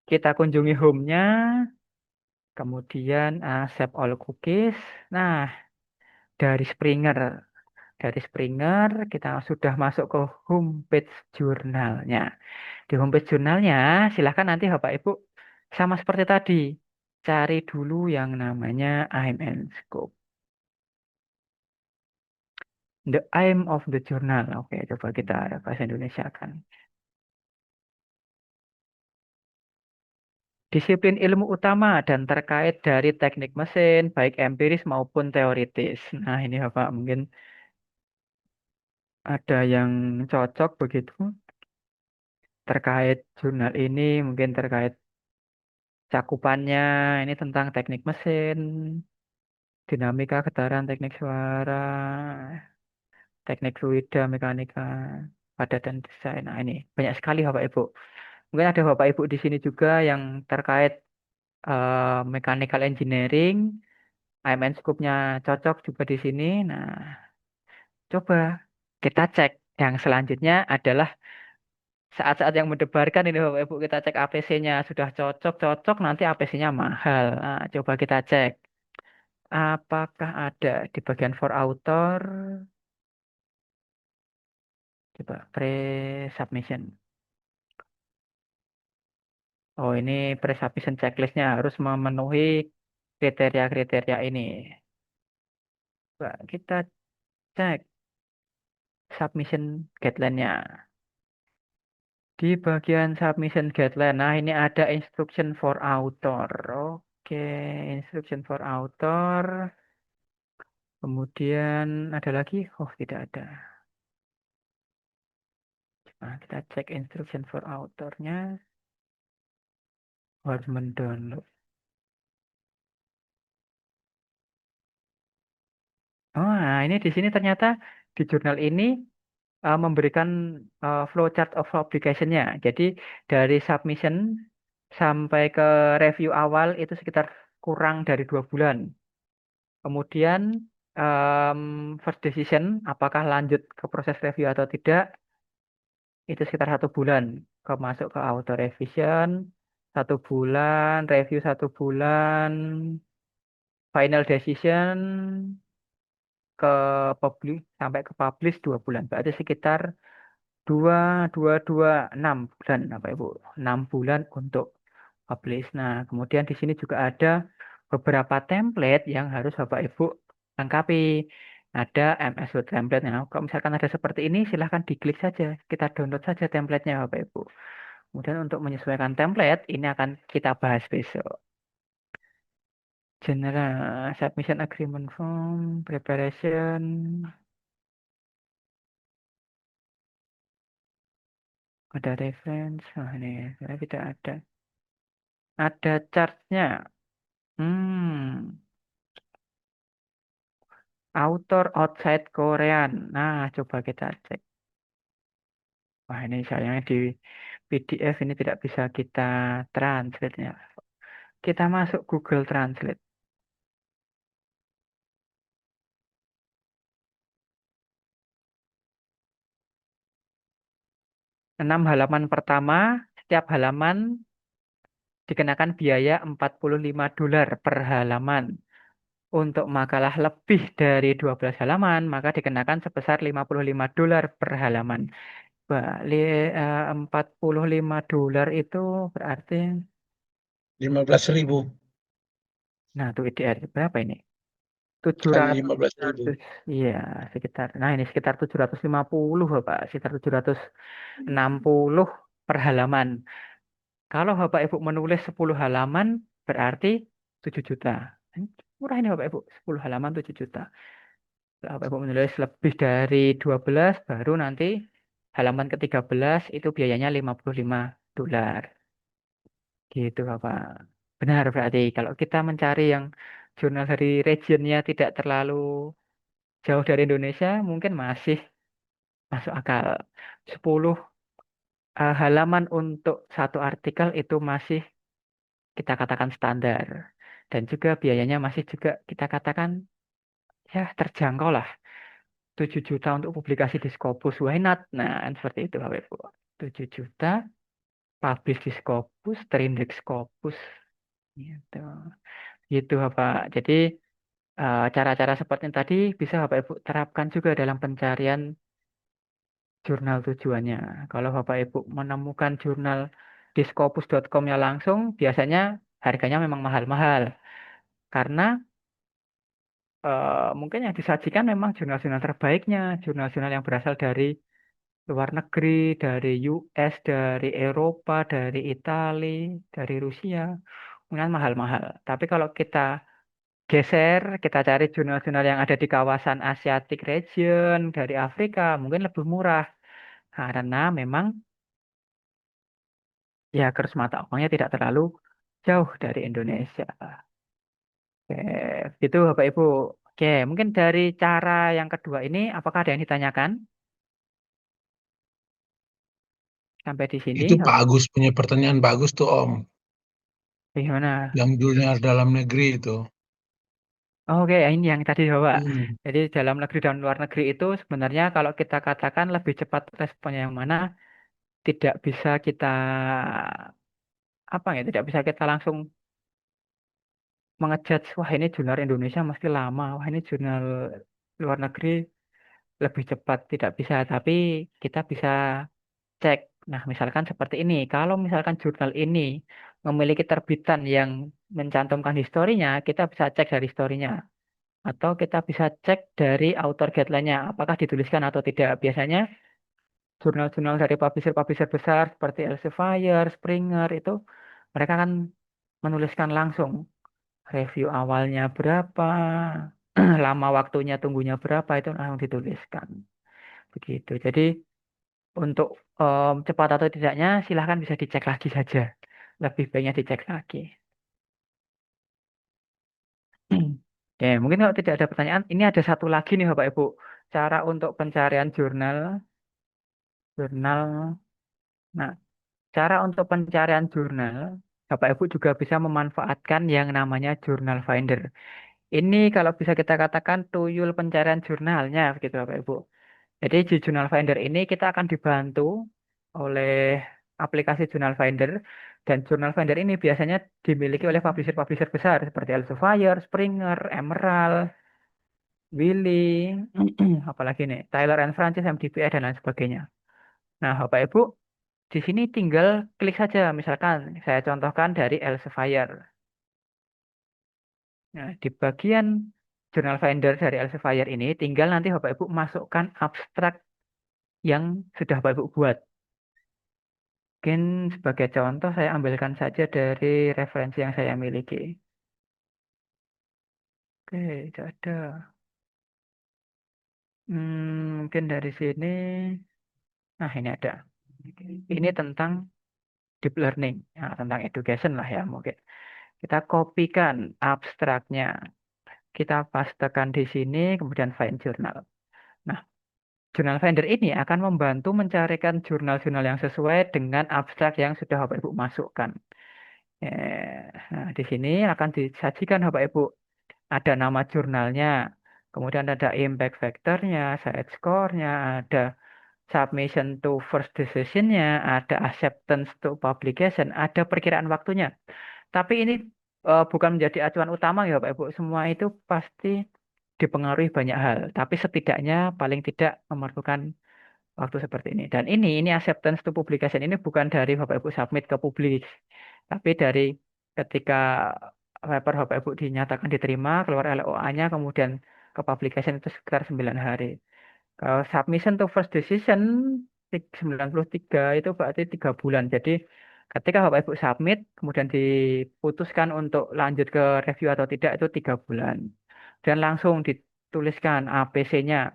Kita kunjungi home-nya, kemudian save all cookies. Nah, dari Springer. Dari Springer kita sudah masuk ke homepage jurnalnya. Di homepage jurnalnya silahkan nanti Bapak Ibu sama seperti tadi. Cari dulu yang namanya aim and scope. The aim of the journal. Oke, coba kita bahasa Indonesia kan. Disiplin ilmu utama dan terkait dari teknik mesin, baik empiris maupun teoritis. Nah, ini Bapak mungkin ada yang cocok begitu terkait jurnal ini, mungkin terkait cakupannya, ini tentang teknik mesin, dinamika getaran, teknik suara, teknik fluida, mekanika, pada dan desain. Nah, ini banyak sekali Bapak Ibu. Mungkin ada Bapak Ibu di sini juga yang terkait mechanical engineering, IMN scope-nya cocok juga di sini. Nah, coba kita cek. Yang selanjutnya adalah saat-saat yang mendebarkan ini Bapak Ibu, kita cek APC-nya sudah cocok-cocok, nanti APC-nya mahal. Nah, coba kita cek. Apakah ada di bagian for author? Coba pre-submission. Oh, ini pre-submission checklist-nya harus memenuhi kriteria-kriteria ini. Coba kita cek submission guideline-nya. Di bagian submission guideline, nah ini ada instruction for author. Oke, instruction for author. Kemudian ada lagi? Oh, tidak ada. Nah, kita cek instruction for author-nya. Harus mendownload. Oh, nah ini di sini ternyata di jurnal ini memberikan flowchart of publication-nya. Jadi dari submission sampai ke review awal itu sekitar kurang dari 2 bulan. Kemudian first decision, apakah lanjut ke proses review atau tidak, itu sekitar 1 bulan. Masuk ke auto revision 1 bulan, review 1 bulan, final decision ke publish sampai ke publish 2 bulan. Berarti sekitar 6 bulan, Bapak Ibu. 6 bulan untuk publish. Nah, kemudian di sini juga ada beberapa template yang harus Bapak Ibu lengkapi. Ada MS Word template. Nah, kalau misalkan ada seperti ini, silahkan diklik saja. Kita download saja template-nya, Bapak Ibu. Kemudian untuk menyesuaikan template, ini akan kita bahas besok. General Submission Agreement Form, Preparation, ada reference. Nah, ini saya tidak ada. Ada chartnya. Hmm, author outside Korean. Nah, coba kita cek. Wah, ini sayangnya di PDF ini tidak bisa kita translate-nya. Kita masuk Google Translate. 6 halaman pertama, setiap halaman dikenakan biaya $45 per halaman. Untuk makalah lebih dari 12 halaman, maka dikenakan sebesar $55 per halaman. $45 itu berarti, 15.000 nah itu IDR berapa ini? kali 700, 15.000. iya sekitar, nah ini sekitar 750 Bapak, sekitar 760 per halaman. Kalau Bapak Ibu menulis 10 halaman, berarti 7 juta. Murah ini Bapak Ibu, 10 halaman 7 juta. Kalau Bapak Ibu menulis lebih dari 12, baru nanti halaman ke-13 itu biayanya $55. Gitu Bapak. Benar berarti kalau kita mencari yang jurnal dari regionnya tidak terlalu jauh dari Indonesia, mungkin masih masuk akal. 10 halaman untuk satu artikel itu masih kita katakan standar. Dan juga biayanya masih juga kita katakan ya terjangkau lah. 7 juta untuk publikasi di Scopus, why not? Nah, kan seperti itu Bapak Ibu. 7 juta publish di Scopus, terindeks Scopus. Gitu. Gitu Bapak. Jadi cara-cara seperti ini tadi bisa Bapak Ibu terapkan juga dalam pencarian jurnal tujuannya. Kalau Bapak Ibu menemukan jurnal di scopus.com-nya langsung, biasanya harganya memang mahal-mahal. Karena mungkin yang disajikan memang jurnal-jurnal terbaiknya, jurnal-jurnal yang berasal dari luar negeri, dari US, dari Eropa, dari Italia, dari Rusia, mungkin mahal-mahal. Tapi kalau kita geser, kita cari jurnal-jurnal yang ada di kawasan Asiatic region, dari Afrika, mungkin lebih murah. Karena memang ya kurs mata uangnya tidak terlalu jauh dari Indonesia. Oke, itu Bapak Ibu. Oke, mungkin dari cara yang kedua ini, apakah ada yang ditanyakan sampai di sini? Itu bagus, punya pertanyaan bagus tuh Om. Gimana? Yang jurnal dalam negeri itu. Oke, ini yang tadi Bapak. Hmm. Jadi dalam negeri dan luar negeri itu sebenarnya kalau kita katakan lebih cepat responnya yang mana, tidak bisa kita apa ya, tidak bisa kita langsung mengejudge, wah ini jurnal Indonesia mesti lama, wah ini jurnal luar negeri lebih cepat, tidak bisa. Tapi kita bisa cek. Nah, misalkan seperti ini, kalau misalkan jurnal ini memiliki terbitan yang mencantumkan historinya, kita bisa cek dari historinya. Atau kita bisa cek dari author guideline-nya, apakah dituliskan atau tidak. Biasanya jurnal-jurnal dari publisher-publisher besar seperti Elsevier, Springer, itu mereka kan menuliskan langsung review awalnya berapa, lama waktunya tunggunya berapa itu langsung dituliskan. Begitu. Jadi untuk cepat atau tidaknya silahkan bisa dicek lagi saja. Lebih baiknya dicek lagi. Oke, mungkin kalau tidak ada pertanyaan, ini ada satu lagi nih Bapak Ibu. Cara untuk pencarian jurnal. Nah, cara untuk pencarian jurnal, Bapak Ibu juga bisa memanfaatkan yang namanya Journal Finder. Ini kalau bisa kita katakan tuyul pencarian jurnalnya, begitu Bapak Ibu. Jadi di Journal Finder ini kita akan dibantu oleh aplikasi Journal Finder, dan Journal Finder ini biasanya dimiliki oleh publisher-publisher besar seperti Elsevier, Springer, Emerald, Wiley, apalagi nih, Tyler and Francis, MDPI, dan lain sebagainya. Nah, Bapak Ibu, di sini tinggal klik saja, misalkan saya contohkan dari Elsevier. Nah, di bagian Journal Finder dari Elsevier ini, tinggal nanti Bapak Ibu masukkan abstrak yang sudah Bapak Ibu buat. Mungkin sebagai contoh, saya ambilkan saja dari referensi yang saya miliki. Oke, itu ada. Mungkin dari sini. Nah, ini ada. Ini tentang deep learning. Nah, tentang education lah ya mungkin. Kita kopikan abstraknya. Kita pastekan di sini, kemudian find journal. Nah, Journal Finder ini akan membantu mencarikan jurnal-jurnal yang sesuai dengan abstrak yang sudah Bapak Ibu masukkan. Nah, di sini akan disajikan Bapak Ibu. Ada nama jurnalnya, kemudian ada impact factor-nya, side score-nya, ada submission to first decision-nya, ada acceptance to publication, ada perkiraan waktunya. Tapi ini bukan menjadi acuan utama ya Bapak Ibu. Semua itu pasti dipengaruhi banyak hal. Tapi setidaknya paling tidak memerlukan waktu seperti ini. Dan ini acceptance to publication ini bukan dari Bapak Ibu submit ke publik, tapi dari ketika paper Bapak Ibu dinyatakan diterima, keluar LOA-nya, kemudian ke publication itu sekitar 9 hari. Kalau submission to first decision 93 itu berarti 3 bulan. Jadi ketika Bapak Ibu submit, kemudian diputuskan untuk lanjut ke review atau tidak itu 3 bulan. Dan langsung dituliskan APC-nya.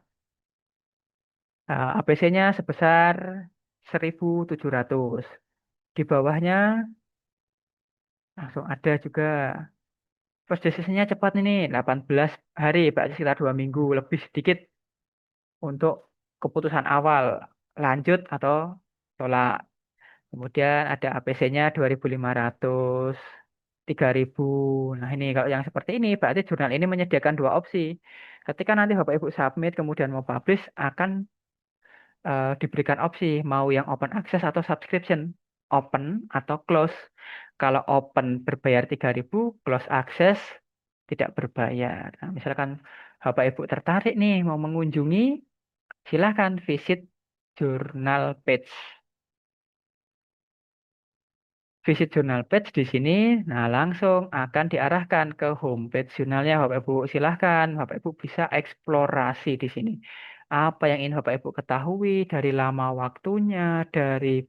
APC-nya sebesar 1.700. Di bawahnya langsung ada juga. First decision-nya cepat ini, 18 hari, berarti sekitar 2 minggu, lebih sedikit untuk keputusan awal, lanjut atau tolak. Kemudian ada APC-nya 2.500, 3.000. Nah ini kalau yang seperti ini, berarti jurnal ini menyediakan dua opsi. Ketika nanti Bapak Ibu submit, kemudian mau publish, akan diberikan opsi mau yang open access atau subscription, open atau close. Kalau open berbayar 3.000, close access tidak berbayar. Nah, misalkan Bapak Ibu tertarik nih mau mengunjungi, silakan visit jurnal page. Visit jurnal page di sini, nah langsung akan diarahkan ke homepage jurnalnya Bapak Ibu. Silahkan Bapak Ibu bisa eksplorasi di sini. Apa yang ingin Bapak Ibu ketahui dari lama waktunya, dari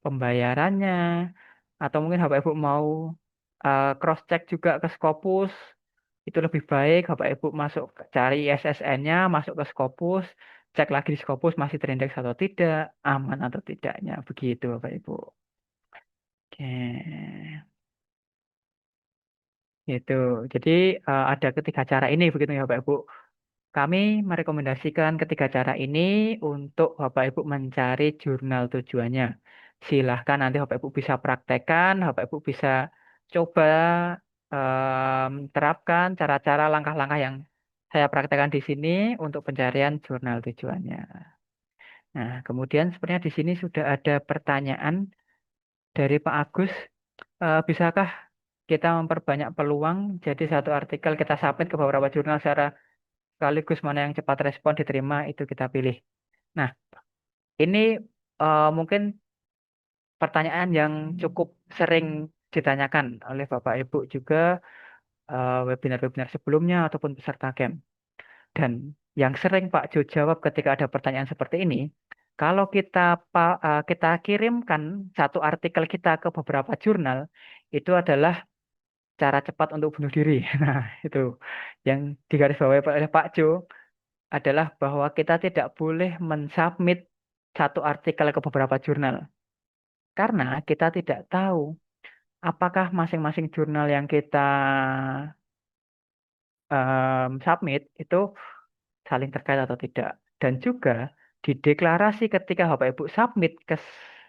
pembayarannya, atau mungkin Bapak Ibu mau cross check juga ke Scopus, itu lebih baik Bapak Ibu masuk cari SSN-nya, masuk ke Scopus, cek lagi di Scopus masih terindeks atau tidak, aman atau tidaknya, begitu Bapak Ibu. Oke, itu. Jadi ada ketiga cara ini begitu ya Bapak Ibu. Kami merekomendasikan ketiga cara ini untuk Bapak Ibu mencari jurnal tujuannya. Silahkan nanti Bapak Ibu bisa praktekkan, Bapak Ibu bisa coba terapkan cara-cara langkah-langkah yang saya praktekkan di sini untuk pencarian jurnal tujuannya. Nah, kemudian sebenarnya di sini sudah ada pertanyaan dari Pak Agus. Bisakah kita memperbanyak peluang? Jadi satu artikel kita submit ke beberapa jurnal secara sekaligus, mana yang cepat respon diterima itu kita pilih. Nah, ini mungkin pertanyaan yang cukup sering ditanyakan oleh Bapak Ibu juga webinar-webinar sebelumnya ataupun peserta camp. Dan yang sering Pak Jo jawab ketika ada pertanyaan seperti ini, kalau kita kirimkan satu artikel kita ke beberapa jurnal, itu adalah cara cepat untuk bunuh diri. Nah, itu yang digarisbawahi oleh Pak Jo adalah bahwa kita tidak boleh mensubmit satu artikel ke beberapa jurnal. Karena kita tidak tahu apakah masing-masing jurnal yang kita submit itu saling terkait atau tidak. Dan juga di deklarasi ketika Bapak Ibu submit ke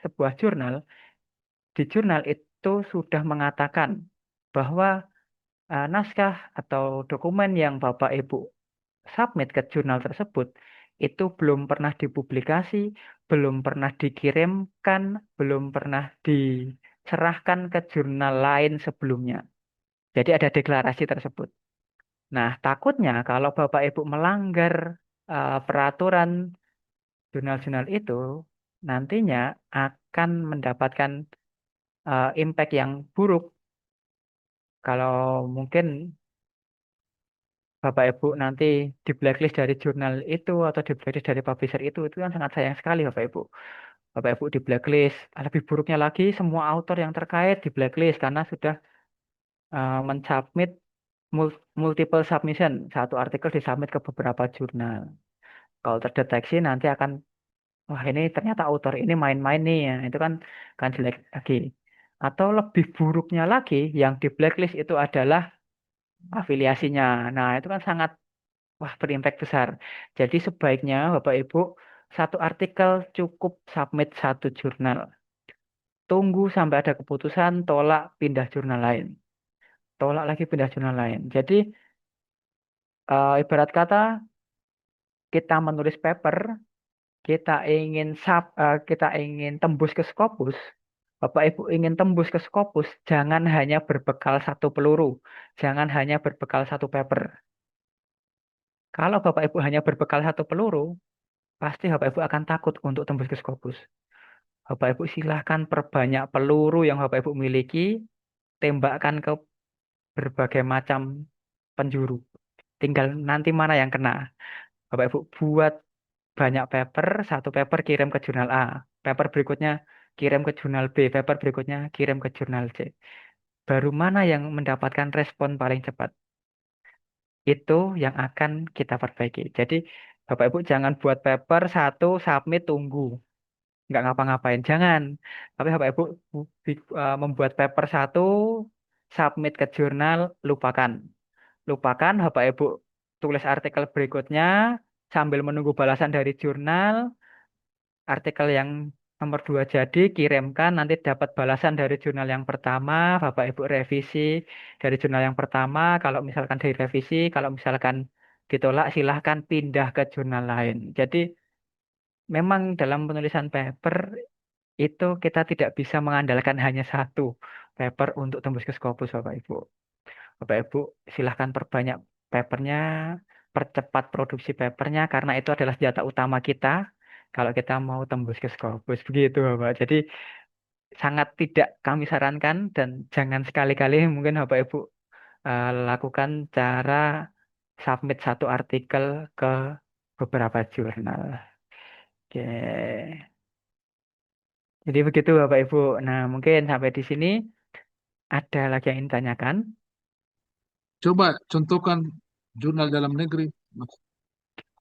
sebuah jurnal, di jurnal itu sudah mengatakan bahwa naskah atau dokumen yang Bapak Ibu submit ke jurnal tersebut itu belum pernah dipublikasi, belum pernah dikirimkan, belum pernah diserahkan ke jurnal lain sebelumnya. Jadi ada deklarasi tersebut. Nah, takutnya kalau Bapak Ibu melanggar peraturan jurnal-jurnal itu, nantinya akan mendapatkan impact yang buruk. Kalau mungkin Bapak Ibu nanti di blacklist dari jurnal itu atau di blacklist dari publisher itu kan sangat sayang sekali Bapak Ibu. Bapak Ibu di blacklist. Lebih buruknya lagi semua autor yang terkait di blacklist karena sudah mensubmit multiple submission. Satu artikel disubmit ke beberapa jurnal. Kalau terdeteksi nanti akan, wah ini ternyata autor ini main-main nih ya. Itu kan jelek lagi. Atau lebih buruknya lagi yang di blacklist itu adalah afiliasinya. Nah, itu kan sangat wah berimpact besar. Jadi sebaiknya Bapak Ibu satu artikel cukup submit satu jurnal. Tunggu sampai ada keputusan, tolak, pindah jurnal lain. Tolak lagi pindah jurnal lain. Jadi ibarat kata kita menulis paper, kita ingin tembus ke Scopus. Bapak Ibu ingin tembus ke Scopus, jangan hanya berbekal satu peluru, jangan hanya berbekal satu paper. Kalau Bapak Ibu hanya berbekal satu peluru, pasti Bapak Ibu akan takut untuk tembus ke Scopus. Bapak Ibu silahkan perbanyak peluru yang Bapak Ibu miliki, tembakkan ke berbagai macam penjuru. Tinggal nanti mana yang kena. Bapak Ibu buat banyak paper, satu paper kirim ke jurnal A, paper berikutnya kirim ke jurnal B, paper berikutnya kirim ke jurnal C. Baru mana yang mendapatkan respon paling cepat. Itu yang akan kita perbaiki. Jadi Bapak Ibu jangan buat paper satu, submit, tunggu. Nggak ngapa-ngapain. Jangan. Tapi Bapak Ibu membuat paper satu, submit ke jurnal, lupakan. Lupakan, Bapak Ibu tulis artikel berikutnya, sambil menunggu balasan dari jurnal, artikel yang nomor 2 jadi, kirimkan, nanti dapat balasan dari jurnal yang pertama, Bapak Ibu revisi dari jurnal yang pertama, kalau misalkan direvisi, kalau misalkan ditolak, silahkan pindah ke jurnal lain. Jadi, memang dalam penulisan paper, itu kita tidak bisa mengandalkan hanya satu paper untuk tembus ke Scopus, Bapak Ibu. Bapak Ibu silahkan perbanyak papernya, percepat produksi papernya, karena itu adalah senjata utama kita kalau kita mau tembus ke Scopus. Begitu, Bapak. Jadi sangat tidak kami sarankan dan jangan sekali-kali mungkin Bapak Ibu lakukan cara submit satu artikel ke beberapa jurnal. Oke. Jadi begitu Bapak Ibu. Nah, mungkin sampai di sini ada lagi yang ingin ditanyakan. Coba contohkan jurnal dalam negeri, Mas.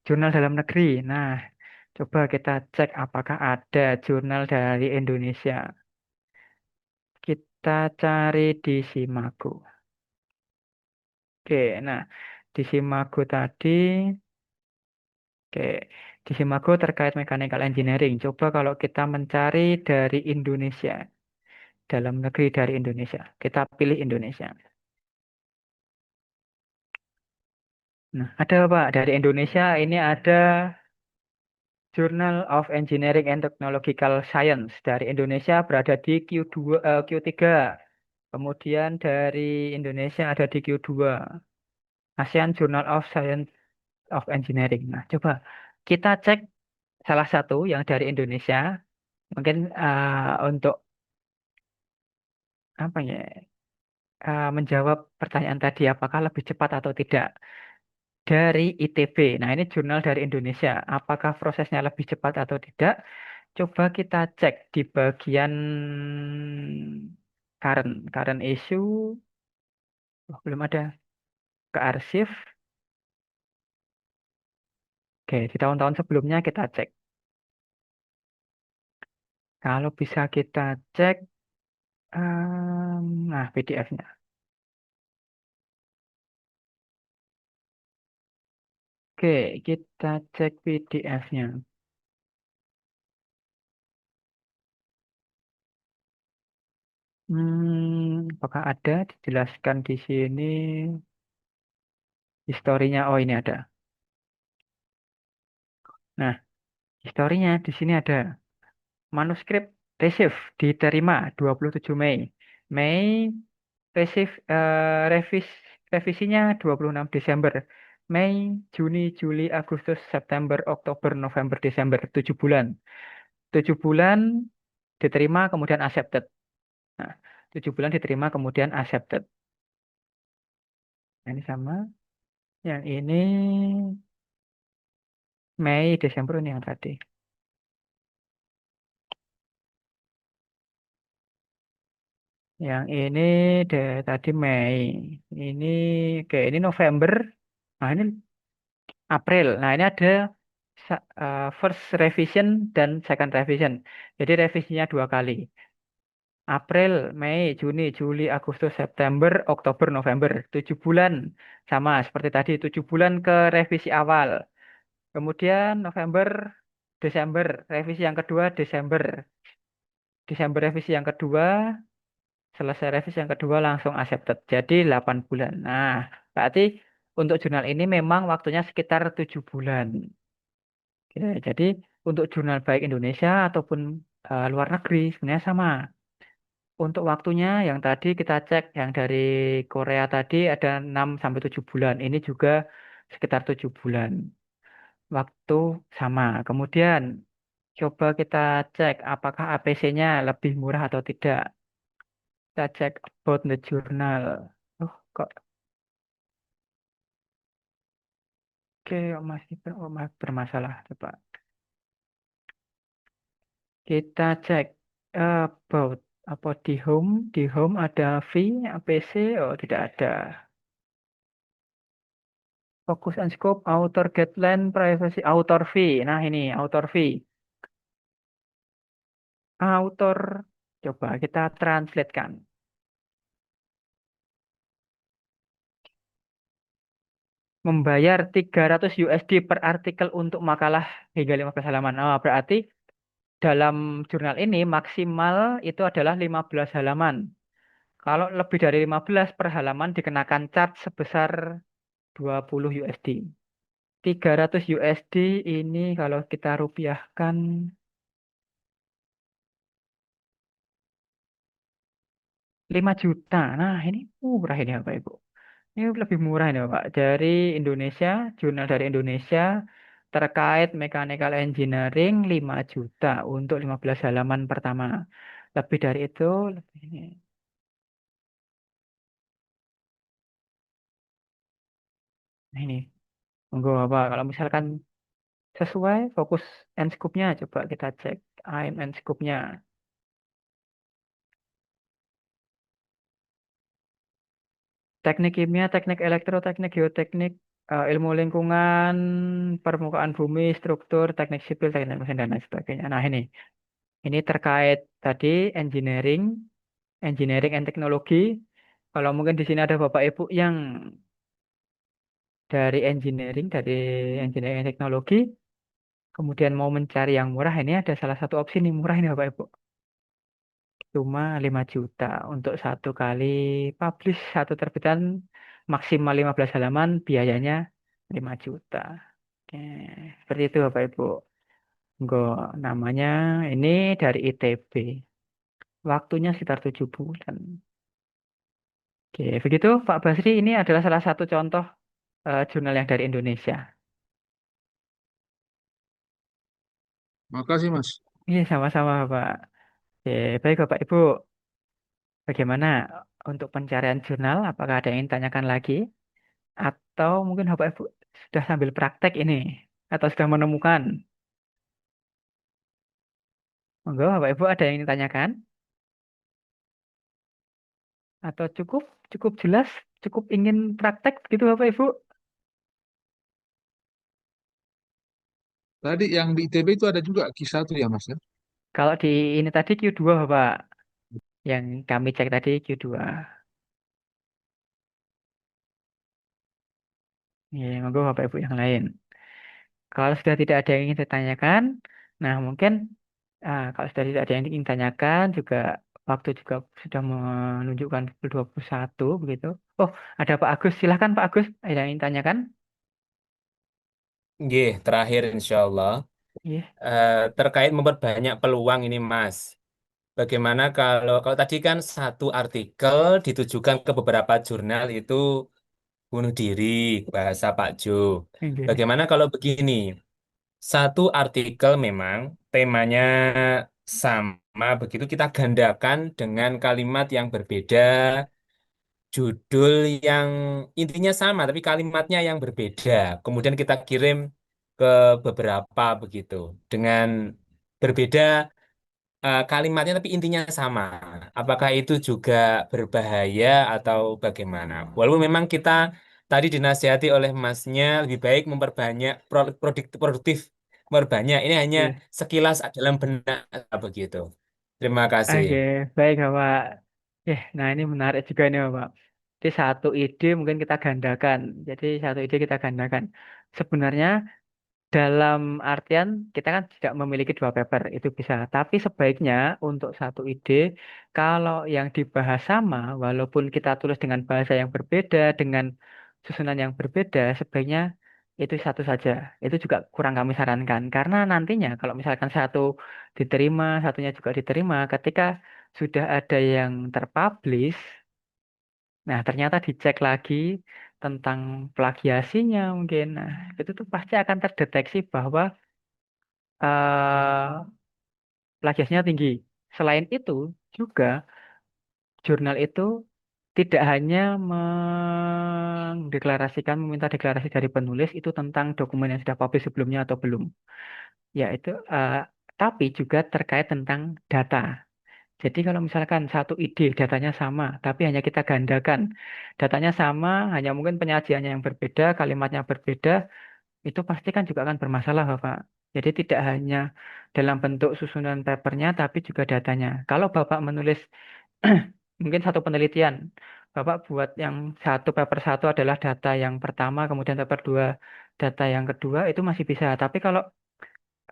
Jurnal dalam negeri. Nah, coba kita cek apakah ada jurnal dari Indonesia. Kita cari di Simago. Oke, nah di Simago tadi, oke, di Simago terkait mechanical engineering. Coba kalau kita mencari dari Indonesia, dalam negeri dari Indonesia, kita pilih Indonesia. Nah, ada Pak dari Indonesia ini ada Journal of Engineering and Technological Science dari Indonesia berada di Q3. Kemudian dari Indonesia ada di Q2. ASEAN Journal of Science of Engineering. Nah, coba kita cek salah satu yang dari Indonesia. Mungkin untuk apa ya? Menjawab pertanyaan tadi apakah lebih cepat atau tidak dari ITB. Nah, ini jurnal dari Indonesia. Apakah prosesnya lebih cepat atau tidak? Coba kita cek di bagian current issue. Oh, belum ada. Ke arsip. Oke, di tahun-tahun sebelumnya kita cek. Kalau bisa kita cek, nah PDF-nya. Oke, kita cek PDF-nya. Apakah ada dijelaskan di sini historinya? Oh, ini ada. Nah, historinya di sini ada. Manuskrip receive diterima 27 Mei. Mei receive revisinya 26 Desember. Mei, Juni, Juli, Agustus, September, Oktober, November, Desember. 7 bulan. 7 bulan diterima kemudian accepted. Nah, 7 bulan diterima kemudian accepted. Nah, ini sama. Yang ini Mei, Desember ini yang tadi. Yang ini tadi Mei. Ini ini November. Nah, ini April. Nah, ini ada first revision dan second revision. Jadi revisinya 2 kali. April, Mei, Juni, Juli, Agustus, September, Oktober, November. 7 bulan. Sama seperti tadi, 7 bulan ke revisi awal. Kemudian November, Desember. Revisi yang kedua, Desember. Desember revisi yang kedua, selesai revisi yang kedua langsung accepted. Jadi 8 bulan. Nah, berarti untuk jurnal ini memang waktunya sekitar 7 bulan. Oke, jadi untuk jurnal baik Indonesia ataupun luar negeri sebenarnya sama. Untuk waktunya yang tadi kita cek yang dari Korea tadi ada 6 sampai 7 bulan. Ini juga sekitar 7 bulan. Waktu sama. Kemudian coba kita cek apakah APC-nya lebih murah atau tidak. Kita cek about the journal. Oh, kok oke masih bermasalah. Coba kita cek about apa di home ada fee APC oh tidak ada. Focus and scope, author guideline, privacy, author fee. Nah ini author fee. Author coba kita translatekan. Membayar 300 USD per artikel untuk makalah hingga 15 halaman. Oh, berarti dalam jurnal ini maksimal itu adalah 15 halaman. Kalau lebih dari 15 per halaman dikenakan charge sebesar 20 USD. 300 USD ini kalau kita rupiahkan 5 juta. Nah, ini murah ini Bapak Ibu. Ini lebih murah ini Bapak. Dari Indonesia, jurnal dari Indonesia terkait mechanical engineering 5 juta untuk 15 halaman pertama. Lebih dari itu, lebih ini. Nah, ini. Monggo Bapak, kalau misalkan sesuai fokus and scope-nya coba kita cek aim and scope-nya. Teknik kimia, teknik elektro, teknik geoteknik, ilmu lingkungan, permukaan bumi, struktur, teknik sipil, teknik mesin dan lain sebagainya. Nah, ini terkait tadi engineering, engineering and teknologi. Kalau mungkin di sini ada Bapak Ibu yang dari engineering and teknologi, kemudian mau mencari yang murah, ini ada salah satu opsi nih murah ini Bapak Ibu. Cuma 5 juta untuk satu kali publish satu terbitan maksimal 15 halaman biayanya 5 juta. Oke, seperti itu Bapak Ibu. Enggak, namanya ini dari ITB. Waktunya sekitar 7 bulan. Oke, begitu Pak Basri ini adalah salah satu contoh jurnal yang dari Indonesia. Makasih, Mas. Iya, sama-sama Pak. Oke, baik Bapak Ibu. Bagaimana untuk pencarian jurnal? Apakah ada yang ingin tanyakan lagi? Atau mungkin Bapak Ibu sudah sambil praktek ini atau sudah menemukan? Monggo Bapak Ibu ada yang ingin tanyakan? Atau cukup jelas, cukup ingin praktek begitu Bapak Ibu? Tadi yang di ITB itu ada juga Q1 ya Mas ya? Kalau di ini tadi Q2 Bapak, yang kami cek tadi Q2. Ya, monggo Bapak Ibu yang lain. Kalau sudah tidak ada yang ingin ditanyakan, nah mungkin kalau sudah tidak ada yang ingin ditanyakan juga waktu juga sudah menunjukkan pukul 21 begitu. Oh, ada Pak Agus. Silahkan Pak Agus, ada yang ingin ditanyakan? Nggih, terakhir insya Allah. Iya. Terkait memperbanyak peluang ini Mas. Bagaimana kalau tadi kan satu artikel ditujukan ke beberapa jurnal itu bunuh diri, bahasa Pak Jo. Oke. Bagaimana kalau begini? Satu artikel memang temanya sama, begitu kita gandakan dengan kalimat yang berbeda, judul yang intinya sama, tapi kalimatnya yang berbeda. Kemudian kita kirim ke beberapa begitu, dengan berbeda kalimatnya tapi intinya sama. Apakah itu juga berbahaya atau bagaimana? Walaupun memang kita tadi dinasihati oleh masnya lebih baik memperbanyak produktif, memperbanyak. Ini hanya Iya. sekilas dalam benak begitu. Terima kasih. Oke, baik Bapak. Nah ini menarik juga nih Bapak. Jadi satu ide mungkin kita gandakan. Jadi satu ide kita gandakan. Sebenarnya dalam artian kita kan tidak memiliki dua paper, itu bisa. Tapi sebaiknya untuk satu ide, kalau yang dibahas sama, walaupun kita tulis dengan bahasa yang berbeda, dengan susunan yang berbeda, sebaiknya itu satu saja. Itu juga kurang kami sarankan. Karena nantinya kalau misalkan satu diterima, satunya juga diterima, ketika sudah ada yang terpublish, nah ternyata dicek lagi tentang plagiasinya mungkin. Nah, itu tuh pasti akan terdeteksi bahwa eh plagiasinya tinggi. Selain itu, juga jurnal itu tidak hanya mendeklarasikan, meminta deklarasi dari penulis itu tentang dokumen yang sudah publish sebelumnya atau belum. Yaitu, tapi juga terkait tentang data. Jadi kalau misalkan satu ide datanya sama, tapi hanya kita gandakan, datanya sama, hanya mungkin penyajiannya yang berbeda, kalimatnya berbeda, itu pasti kan juga akan bermasalah, Bapak. Jadi tidak hanya dalam bentuk susunan papernya, tapi juga datanya. Kalau Bapak menulis mungkin satu penelitian, Bapak buat yang satu paper satu adalah data yang pertama, kemudian paper dua data yang kedua, itu masih bisa. Tapi kalau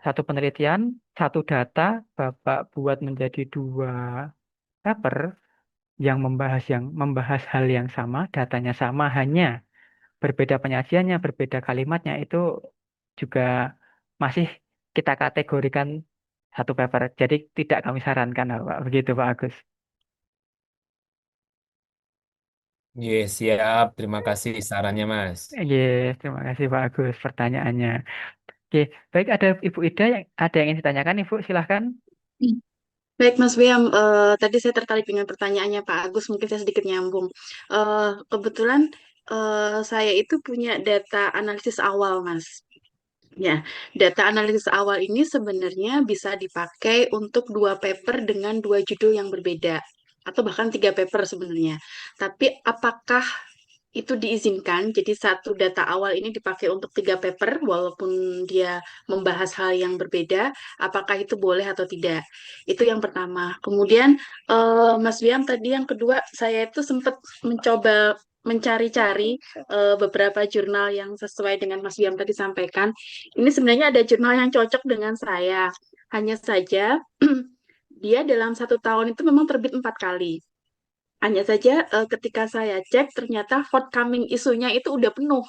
satu penelitian, satu data, Bapak buat menjadi dua paper yang membahas hal yang sama, datanya sama, hanya berbeda penyajiannya, berbeda kalimatnya, itu juga masih kita kategorikan satu paper. Jadi tidak kami sarankan, Pak. Begitu, Pak Agus. Yes, siap. Terima kasih sarannya Mas. Yes, terima kasih Pak Agus pertanyaannya. Oke, baik ada Ibu Ida yang ada yang ingin ditanyakan, Ibu, silahkan. Baik, Mas Wiam, tadi saya tertarik dengan pertanyaannya Pak Agus, mungkin saya sedikit nyambung. Kebetulan saya itu punya data analisis awal, Mas. Ya, data analisis awal ini sebenarnya bisa dipakai untuk dua paper dengan dua judul yang berbeda, atau bahkan tiga paper sebenarnya. Tapi apakah itu diizinkan? Jadi satu data awal ini dipakai untuk tiga paper, walaupun dia membahas hal yang berbeda. Apakah itu boleh atau tidak? Itu yang pertama. Kemudian Mas Wiam tadi yang kedua, saya itu sempat mencoba mencari-cari beberapa jurnal yang sesuai dengan Mas Wiam tadi sampaikan. Ini sebenarnya ada jurnal yang cocok dengan saya. Hanya saja dia dalam satu tahun itu memang terbit 4 kali. Hanya saja ketika saya cek ternyata forthcoming isunya itu udah penuh.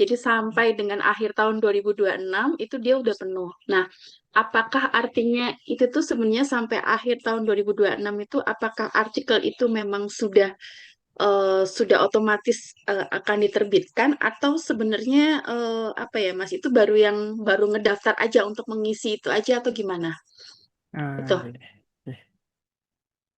Jadi sampai dengan akhir tahun 2026 itu dia udah penuh. Nah, apakah artinya itu tuh sebenarnya sampai akhir tahun 2026 itu apakah artikel itu memang sudah otomatis akan diterbitkan atau sebenarnya apa ya Mas itu baru ngedaftar aja untuk mengisi itu aja atau gimana? Itu. Iya.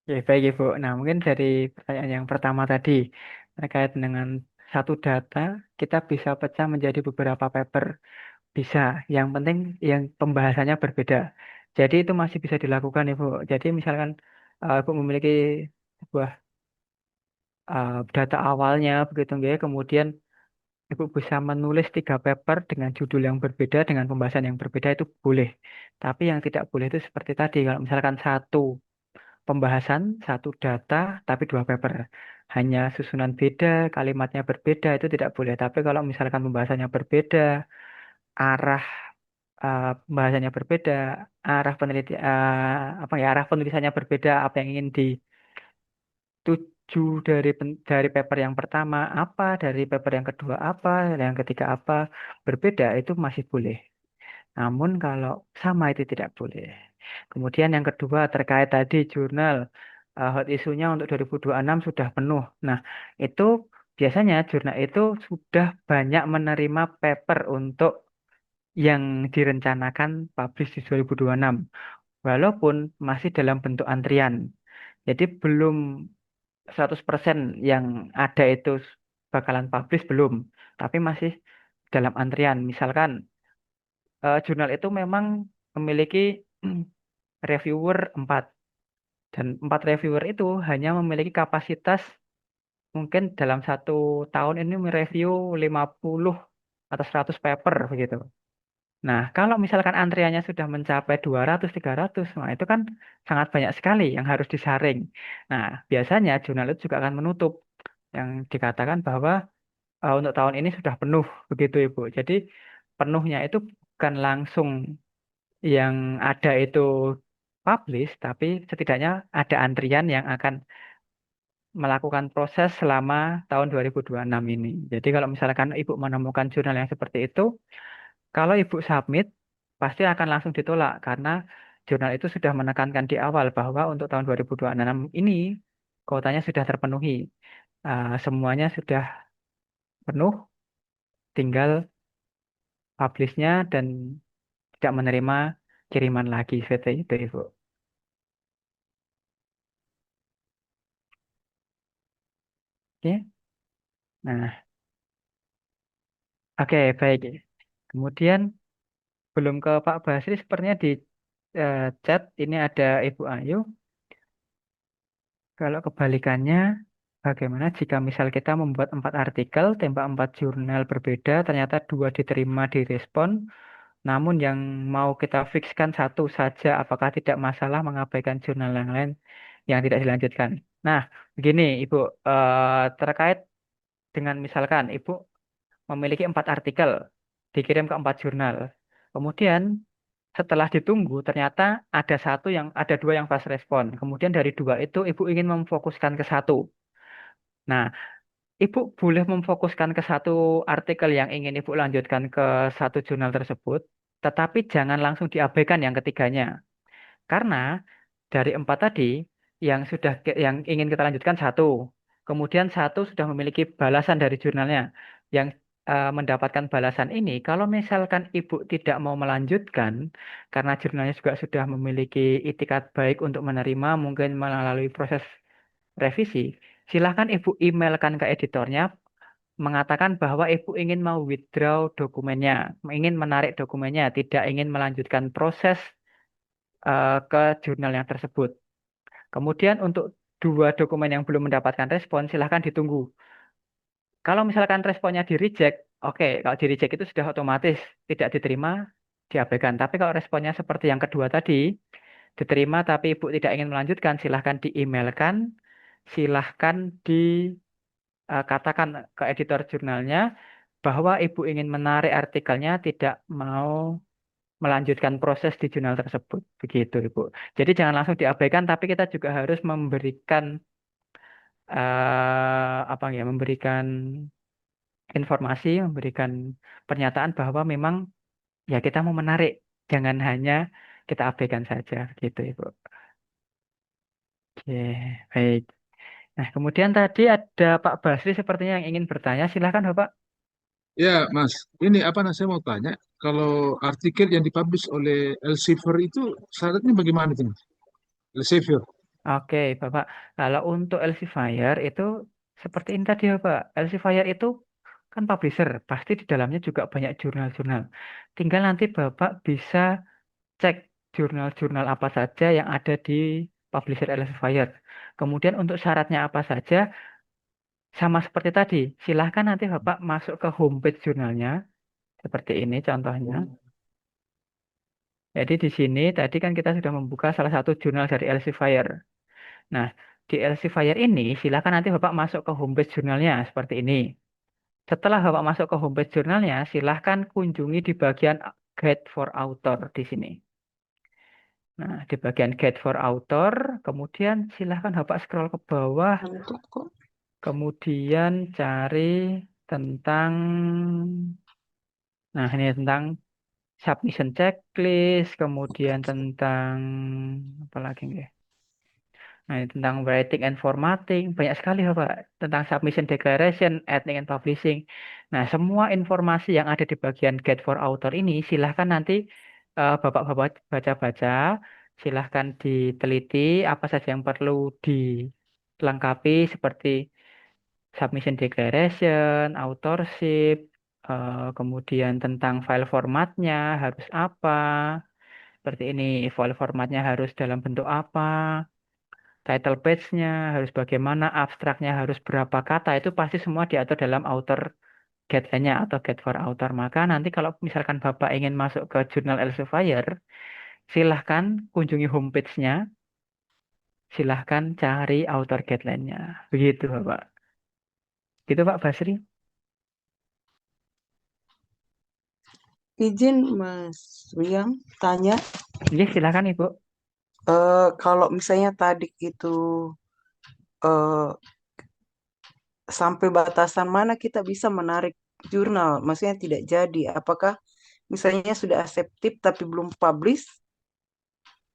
Ya, baik Ibu. Nah, mungkin dari pertanyaan yang pertama tadi terkait dengan satu data, kita bisa pecah menjadi beberapa paper. Bisa. Yang penting yang pembahasannya berbeda. Jadi itu masih bisa dilakukan Ibu. Jadi misalkan Ibu memiliki sebuah data awalnya begitu nggih. Kemudian Ibu bisa menulis 3 paper dengan judul yang berbeda, dengan pembahasan yang berbeda itu boleh. Tapi yang tidak boleh itu seperti tadi, kalau misalkan satu pembahasan, satu data, tapi 2 paper. Hanya susunan beda, kalimatnya berbeda, itu tidak boleh. Tapi kalau misalkan pembahasannya berbeda, arah pembahasannya berbeda, arah apa ya, arah penulisannya berbeda, apa yang ingin dituju dari paper yang pertama apa, dari paper yang kedua apa, yang ketiga apa, berbeda itu masih boleh. Namun kalau sama itu tidak boleh. Kemudian yang kedua terkait tadi jurnal hot isunya untuk 2026 sudah penuh. Nah, itu biasanya jurnal itu sudah banyak menerima paper untuk yang direncanakan publish di 2026. Walaupun masih dalam bentuk antrian. Jadi belum 100% yang ada itu bakalan publish belum. Tapi masih dalam antrian. Misalkan jurnal itu memang memiliki reviewer 4 dan 4 reviewer itu hanya memiliki kapasitas mungkin dalam 1 tahun ini mereview 50 atau 100 paper begitu. Nah, kalau misalkan antriannya sudah mencapai 200, 300, nah itu kan sangat banyak sekali yang harus disaring. Nah, biasanya jurnal itu juga akan menutup yang dikatakan bahwa untuk tahun ini sudah penuh begitu Ibu. Jadi penuhnya itu bukan langsung yang ada itu publish, tapi setidaknya ada antrian yang akan melakukan proses selama tahun 2026 ini. Jadi kalau misalkan Ibu menemukan jurnal yang seperti itu, kalau Ibu submit, pasti akan langsung ditolak karena jurnal itu sudah menekankan di awal bahwa untuk tahun 2026 ini kuotanya sudah terpenuhi. Semuanya sudah penuh, tinggal publishnya dan tidak menerima kiriman lagi seperti itu, Ibu. Oke. Nah, oke, baik. Kemudian belum ke Pak Basri, sepertinya di chat ini ada Ibu Ayu. Kalau kebalikannya, bagaimana jika misal kita membuat 4 artikel, tembak 4 jurnal berbeda, ternyata 2 diterima di respon, namun yang mau kita fixkan satu saja, apakah tidak masalah mengabaikan jurnal yang lain yang tidak dilanjutkan? Nah, begini Ibu, terkait dengan misalkan Ibu memiliki 4 artikel, dikirim ke 4 jurnal. Kemudian setelah ditunggu, ternyata ada 2 yang fast respon. Kemudian dari 2 itu Ibu ingin memfokuskan ke satu. Nah, Ibu boleh memfokuskan ke satu artikel yang ingin Ibu lanjutkan ke satu jurnal tersebut, tetapi jangan langsung diabaikan yang ketiganya. Karena dari 4 tadi, yang ingin kita lanjutkan satu, kemudian satu sudah memiliki balasan dari jurnalnya. Yang mendapatkan balasan ini, kalau misalkan Ibu tidak mau melanjutkan, karena jurnalnya juga sudah memiliki itikat baik untuk menerima, mungkin melalui proses revisi, silahkan Ibu emailkan ke editornya mengatakan bahwa Ibu ingin mau withdraw dokumennya, ingin menarik dokumennya, tidak ingin melanjutkan proses ke jurnal yang tersebut. Kemudian untuk 2 dokumen yang belum mendapatkan respon, silahkan ditunggu. Kalau misalkan responnya di reject, oke, kalau di reject itu sudah otomatis tidak diterima, diabaikan. Tapi kalau responnya seperti yang kedua tadi, diterima tapi Ibu tidak ingin melanjutkan, silahkan di-emailkan, silahkan dikatakan ke editor jurnalnya bahwa Ibu ingin menarik artikelnya, tidak mau melanjutkan proses di jurnal tersebut. Begitu, Ibu. Jadi jangan langsung diabaikan, tapi kita juga harus memberikan apa ya, memberikan informasi, memberikan pernyataan bahwa memang ya kita mau menarik, jangan hanya kita abaikan saja, gitu, Ibu. Oke, baik. Nah, kemudian tadi ada Pak Basri sepertinya yang ingin bertanya. Silakan, Bapak. Ya, Mas. Ini apa saya mau tanya, kalau artikel yang dipublish oleh Elsevier itu syaratnya bagaimana itu, Mas? Elsevier. Oke, Bapak. Kalau untuk Elsevier itu seperti ini tadi, Bapak. Elsevier itu kan publisher, pasti di dalamnya juga banyak jurnal-jurnal. Tinggal nanti Bapak bisa cek jurnal-jurnal apa saja yang ada di publisher Elsevier. Kemudian untuk syaratnya apa saja, sama seperti tadi, silahkan nanti Bapak masuk ke homepage jurnalnya, seperti ini contohnya. Jadi di sini tadi kan kita sudah membuka salah satu jurnal dari Elsevier. Nah, di Elsevier ini silahkan nanti Bapak masuk ke homepage jurnalnya, seperti ini. Setelah Bapak masuk ke homepage jurnalnya, silahkan kunjungi di bagian Guide for Author di sini. Nah, di bagian Guide for Author, kemudian silahkan Bapak scroll ke bawah, Ngantuk kok. kemudian cari tentang, nah ini tentang submission checklist, kemudian tentang, apa lagi nggih? Nah, ini tentang writing and formatting, banyak sekali Bapak, tentang submission declaration, editing and publishing. Nah, semua informasi yang ada di bagian Guide for Author ini, silahkan nanti Bapak-Bapak baca-baca, silahkan diteliti apa saja yang perlu dilengkapi seperti submission declaration, authorship, kemudian tentang file formatnya harus apa, seperti ini, file formatnya harus dalam bentuk apa, title page-nya harus bagaimana, abstraknya harus berapa kata, itu pasti semua diatur dalam author guideline-nya atau guide for author. Maka nanti kalau misalkan Bapak ingin masuk ke jurnal Elsevier, silahkan kunjungi homepage-nya, silahkan cari author guideline-nya. Begitu Bapak. Gitu Pak Basri. Izin Mas William tanya, Iya, silahkan Ibu. kalau misalnya tadi itu eh, sampai batasan mana kita bisa menarik jurnal, maksudnya tidak jadi. Apakah misalnya sudah aseptif tapi belum publish,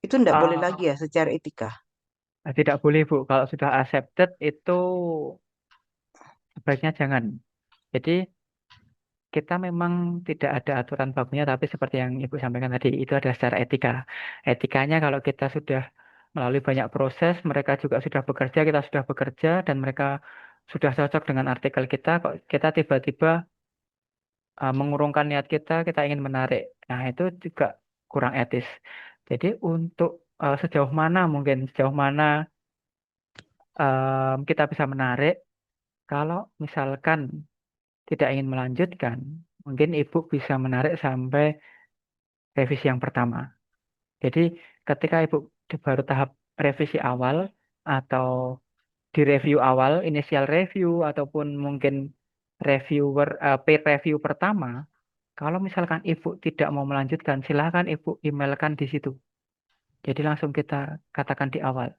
itu tidak boleh lagi ya secara etika? Tidak boleh Bu, kalau sudah accepted itu sebaiknya jangan. Jadi kita memang tidak ada aturan bakunya, tapi seperti yang Ibu sampaikan tadi, itu adalah secara etika. Etikanya kalau kita sudah melalui banyak proses, mereka juga sudah bekerja, kita sudah bekerja, dan mereka sudah cocok dengan artikel kita, kok kita tiba-tiba mengurungkan niat kita, kita ingin menarik. Nah, itu juga kurang etis. Jadi untuk sejauh mana kita bisa menarik, kalau misalkan tidak ingin melanjutkan, mungkin Ibu bisa menarik sampai revisi yang pertama. Jadi ketika Ibu baru tahap revisi awal atau di review awal, initial review ataupun mungkin peer review pertama, kalau misalkan Ibu tidak mau melanjutkan, silakan Ibu emailkan di situ. Jadi langsung kita katakan di awal.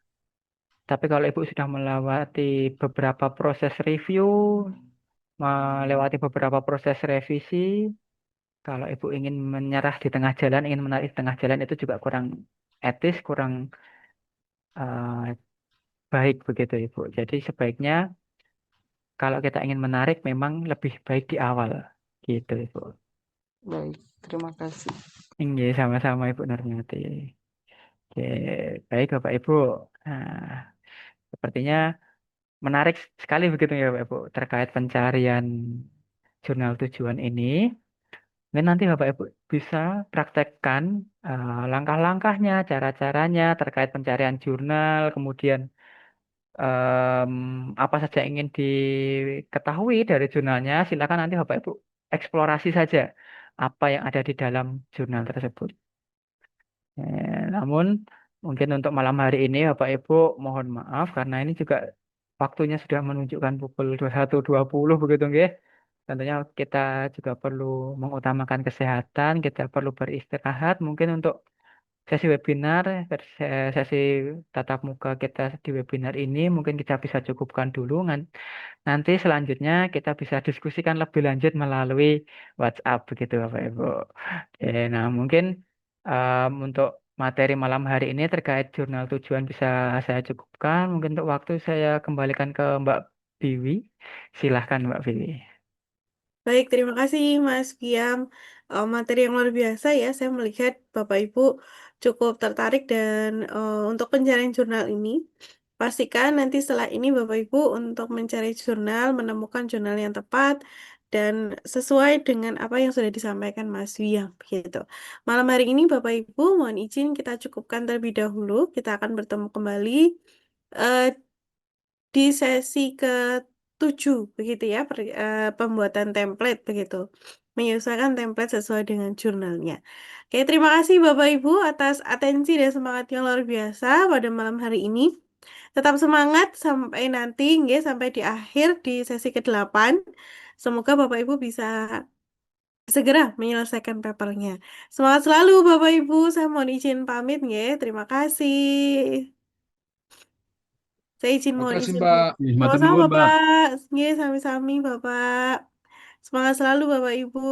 Tapi kalau Ibu sudah melewati beberapa proses review, melewati beberapa proses revisi, kalau Ibu ingin menyerah di tengah jalan, ingin menarik di tengah jalan itu juga kurang etis, kurang eh, baik begitu Ibu. Jadi sebaiknya kalau kita ingin menarik memang lebih baik di awal gitu Ibu. Baik, terima kasih. Iya, sama-sama Ibu Nurmati. Oke, baik Bapak Ibu. Nah, sepertinya menarik sekali begitu ya Bapak Ibu terkait pencarian jurnal tujuan ini. Mungkin nanti Bapak Ibu bisa praktekkan langkah-langkahnya, cara-caranya terkait pencarian jurnal, kemudian em, apa saja yang ingin diketahui dari jurnalnya, silakan nanti Bapak Ibu eksplorasi saja apa yang ada di dalam jurnal tersebut. Namun mungkin untuk malam hari ini Bapak Ibu mohon maaf karena ini juga waktunya sudah menunjukkan pukul 21.20 begitu nggih. Tentunya kita juga perlu mengutamakan kesehatan, kita perlu beristirahat. Mungkin untuk sesi webinar, sesi tatap muka kita di webinar ini mungkin kita bisa cukupkan dulu. Nanti selanjutnya kita bisa diskusikan lebih lanjut melalui WhatsApp begitu Bapak Ibu. Oke, nah mungkin untuk materi malam hari ini terkait jurnal tujuan bisa saya cukupkan. Mungkin untuk waktu saya kembalikan ke Mbak Biwi. Silahkan Mbak Biwi. Baik, terima kasih Mas Piam. Materi yang luar biasa ya, saya melihat Bapak Ibu cukup tertarik dan untuk pencarian jurnal ini, pastikan nanti setelah ini Bapak Ibu untuk mencari jurnal, menemukan jurnal yang tepat dan sesuai dengan apa yang sudah disampaikan Mas Piam gitu. Malam hari ini Bapak Ibu mohon izin kita cukupkan terlebih dahulu. Kita akan bertemu kembali eh, di sesi 7 begitu ya pembuatan template begitu. Menyesuaikan template sesuai dengan jurnalnya. Oke, terima kasih Bapak Ibu atas atensi dan semangat yang luar biasa pada malam hari ini. Tetap semangat sampai nanti, nggih, sampai di akhir di sesi ke-8. Semoga Bapak Ibu bisa segera menyelesaikan papernya. Semangat selalu Bapak Ibu. Saya mohon izin pamit, nggih. Terima kasih. Saya Terima mohon kasih izin. Mbak. Matur Sama-sama nuwun, Mbak. Bapak. Nggih, sami-sami Bapak. Semangat selalu Bapak Ibu.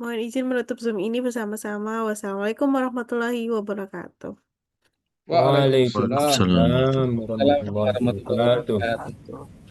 Mohon izin menutup Zoom ini bersama-sama. Wassalamualaikum warahmatullahi wabarakatuh. Waalaikumsalam. Waalaikumsalam Waalaikumsalam. warahmatullahi warahmatullahi wabarakatuh. wabarakatuh.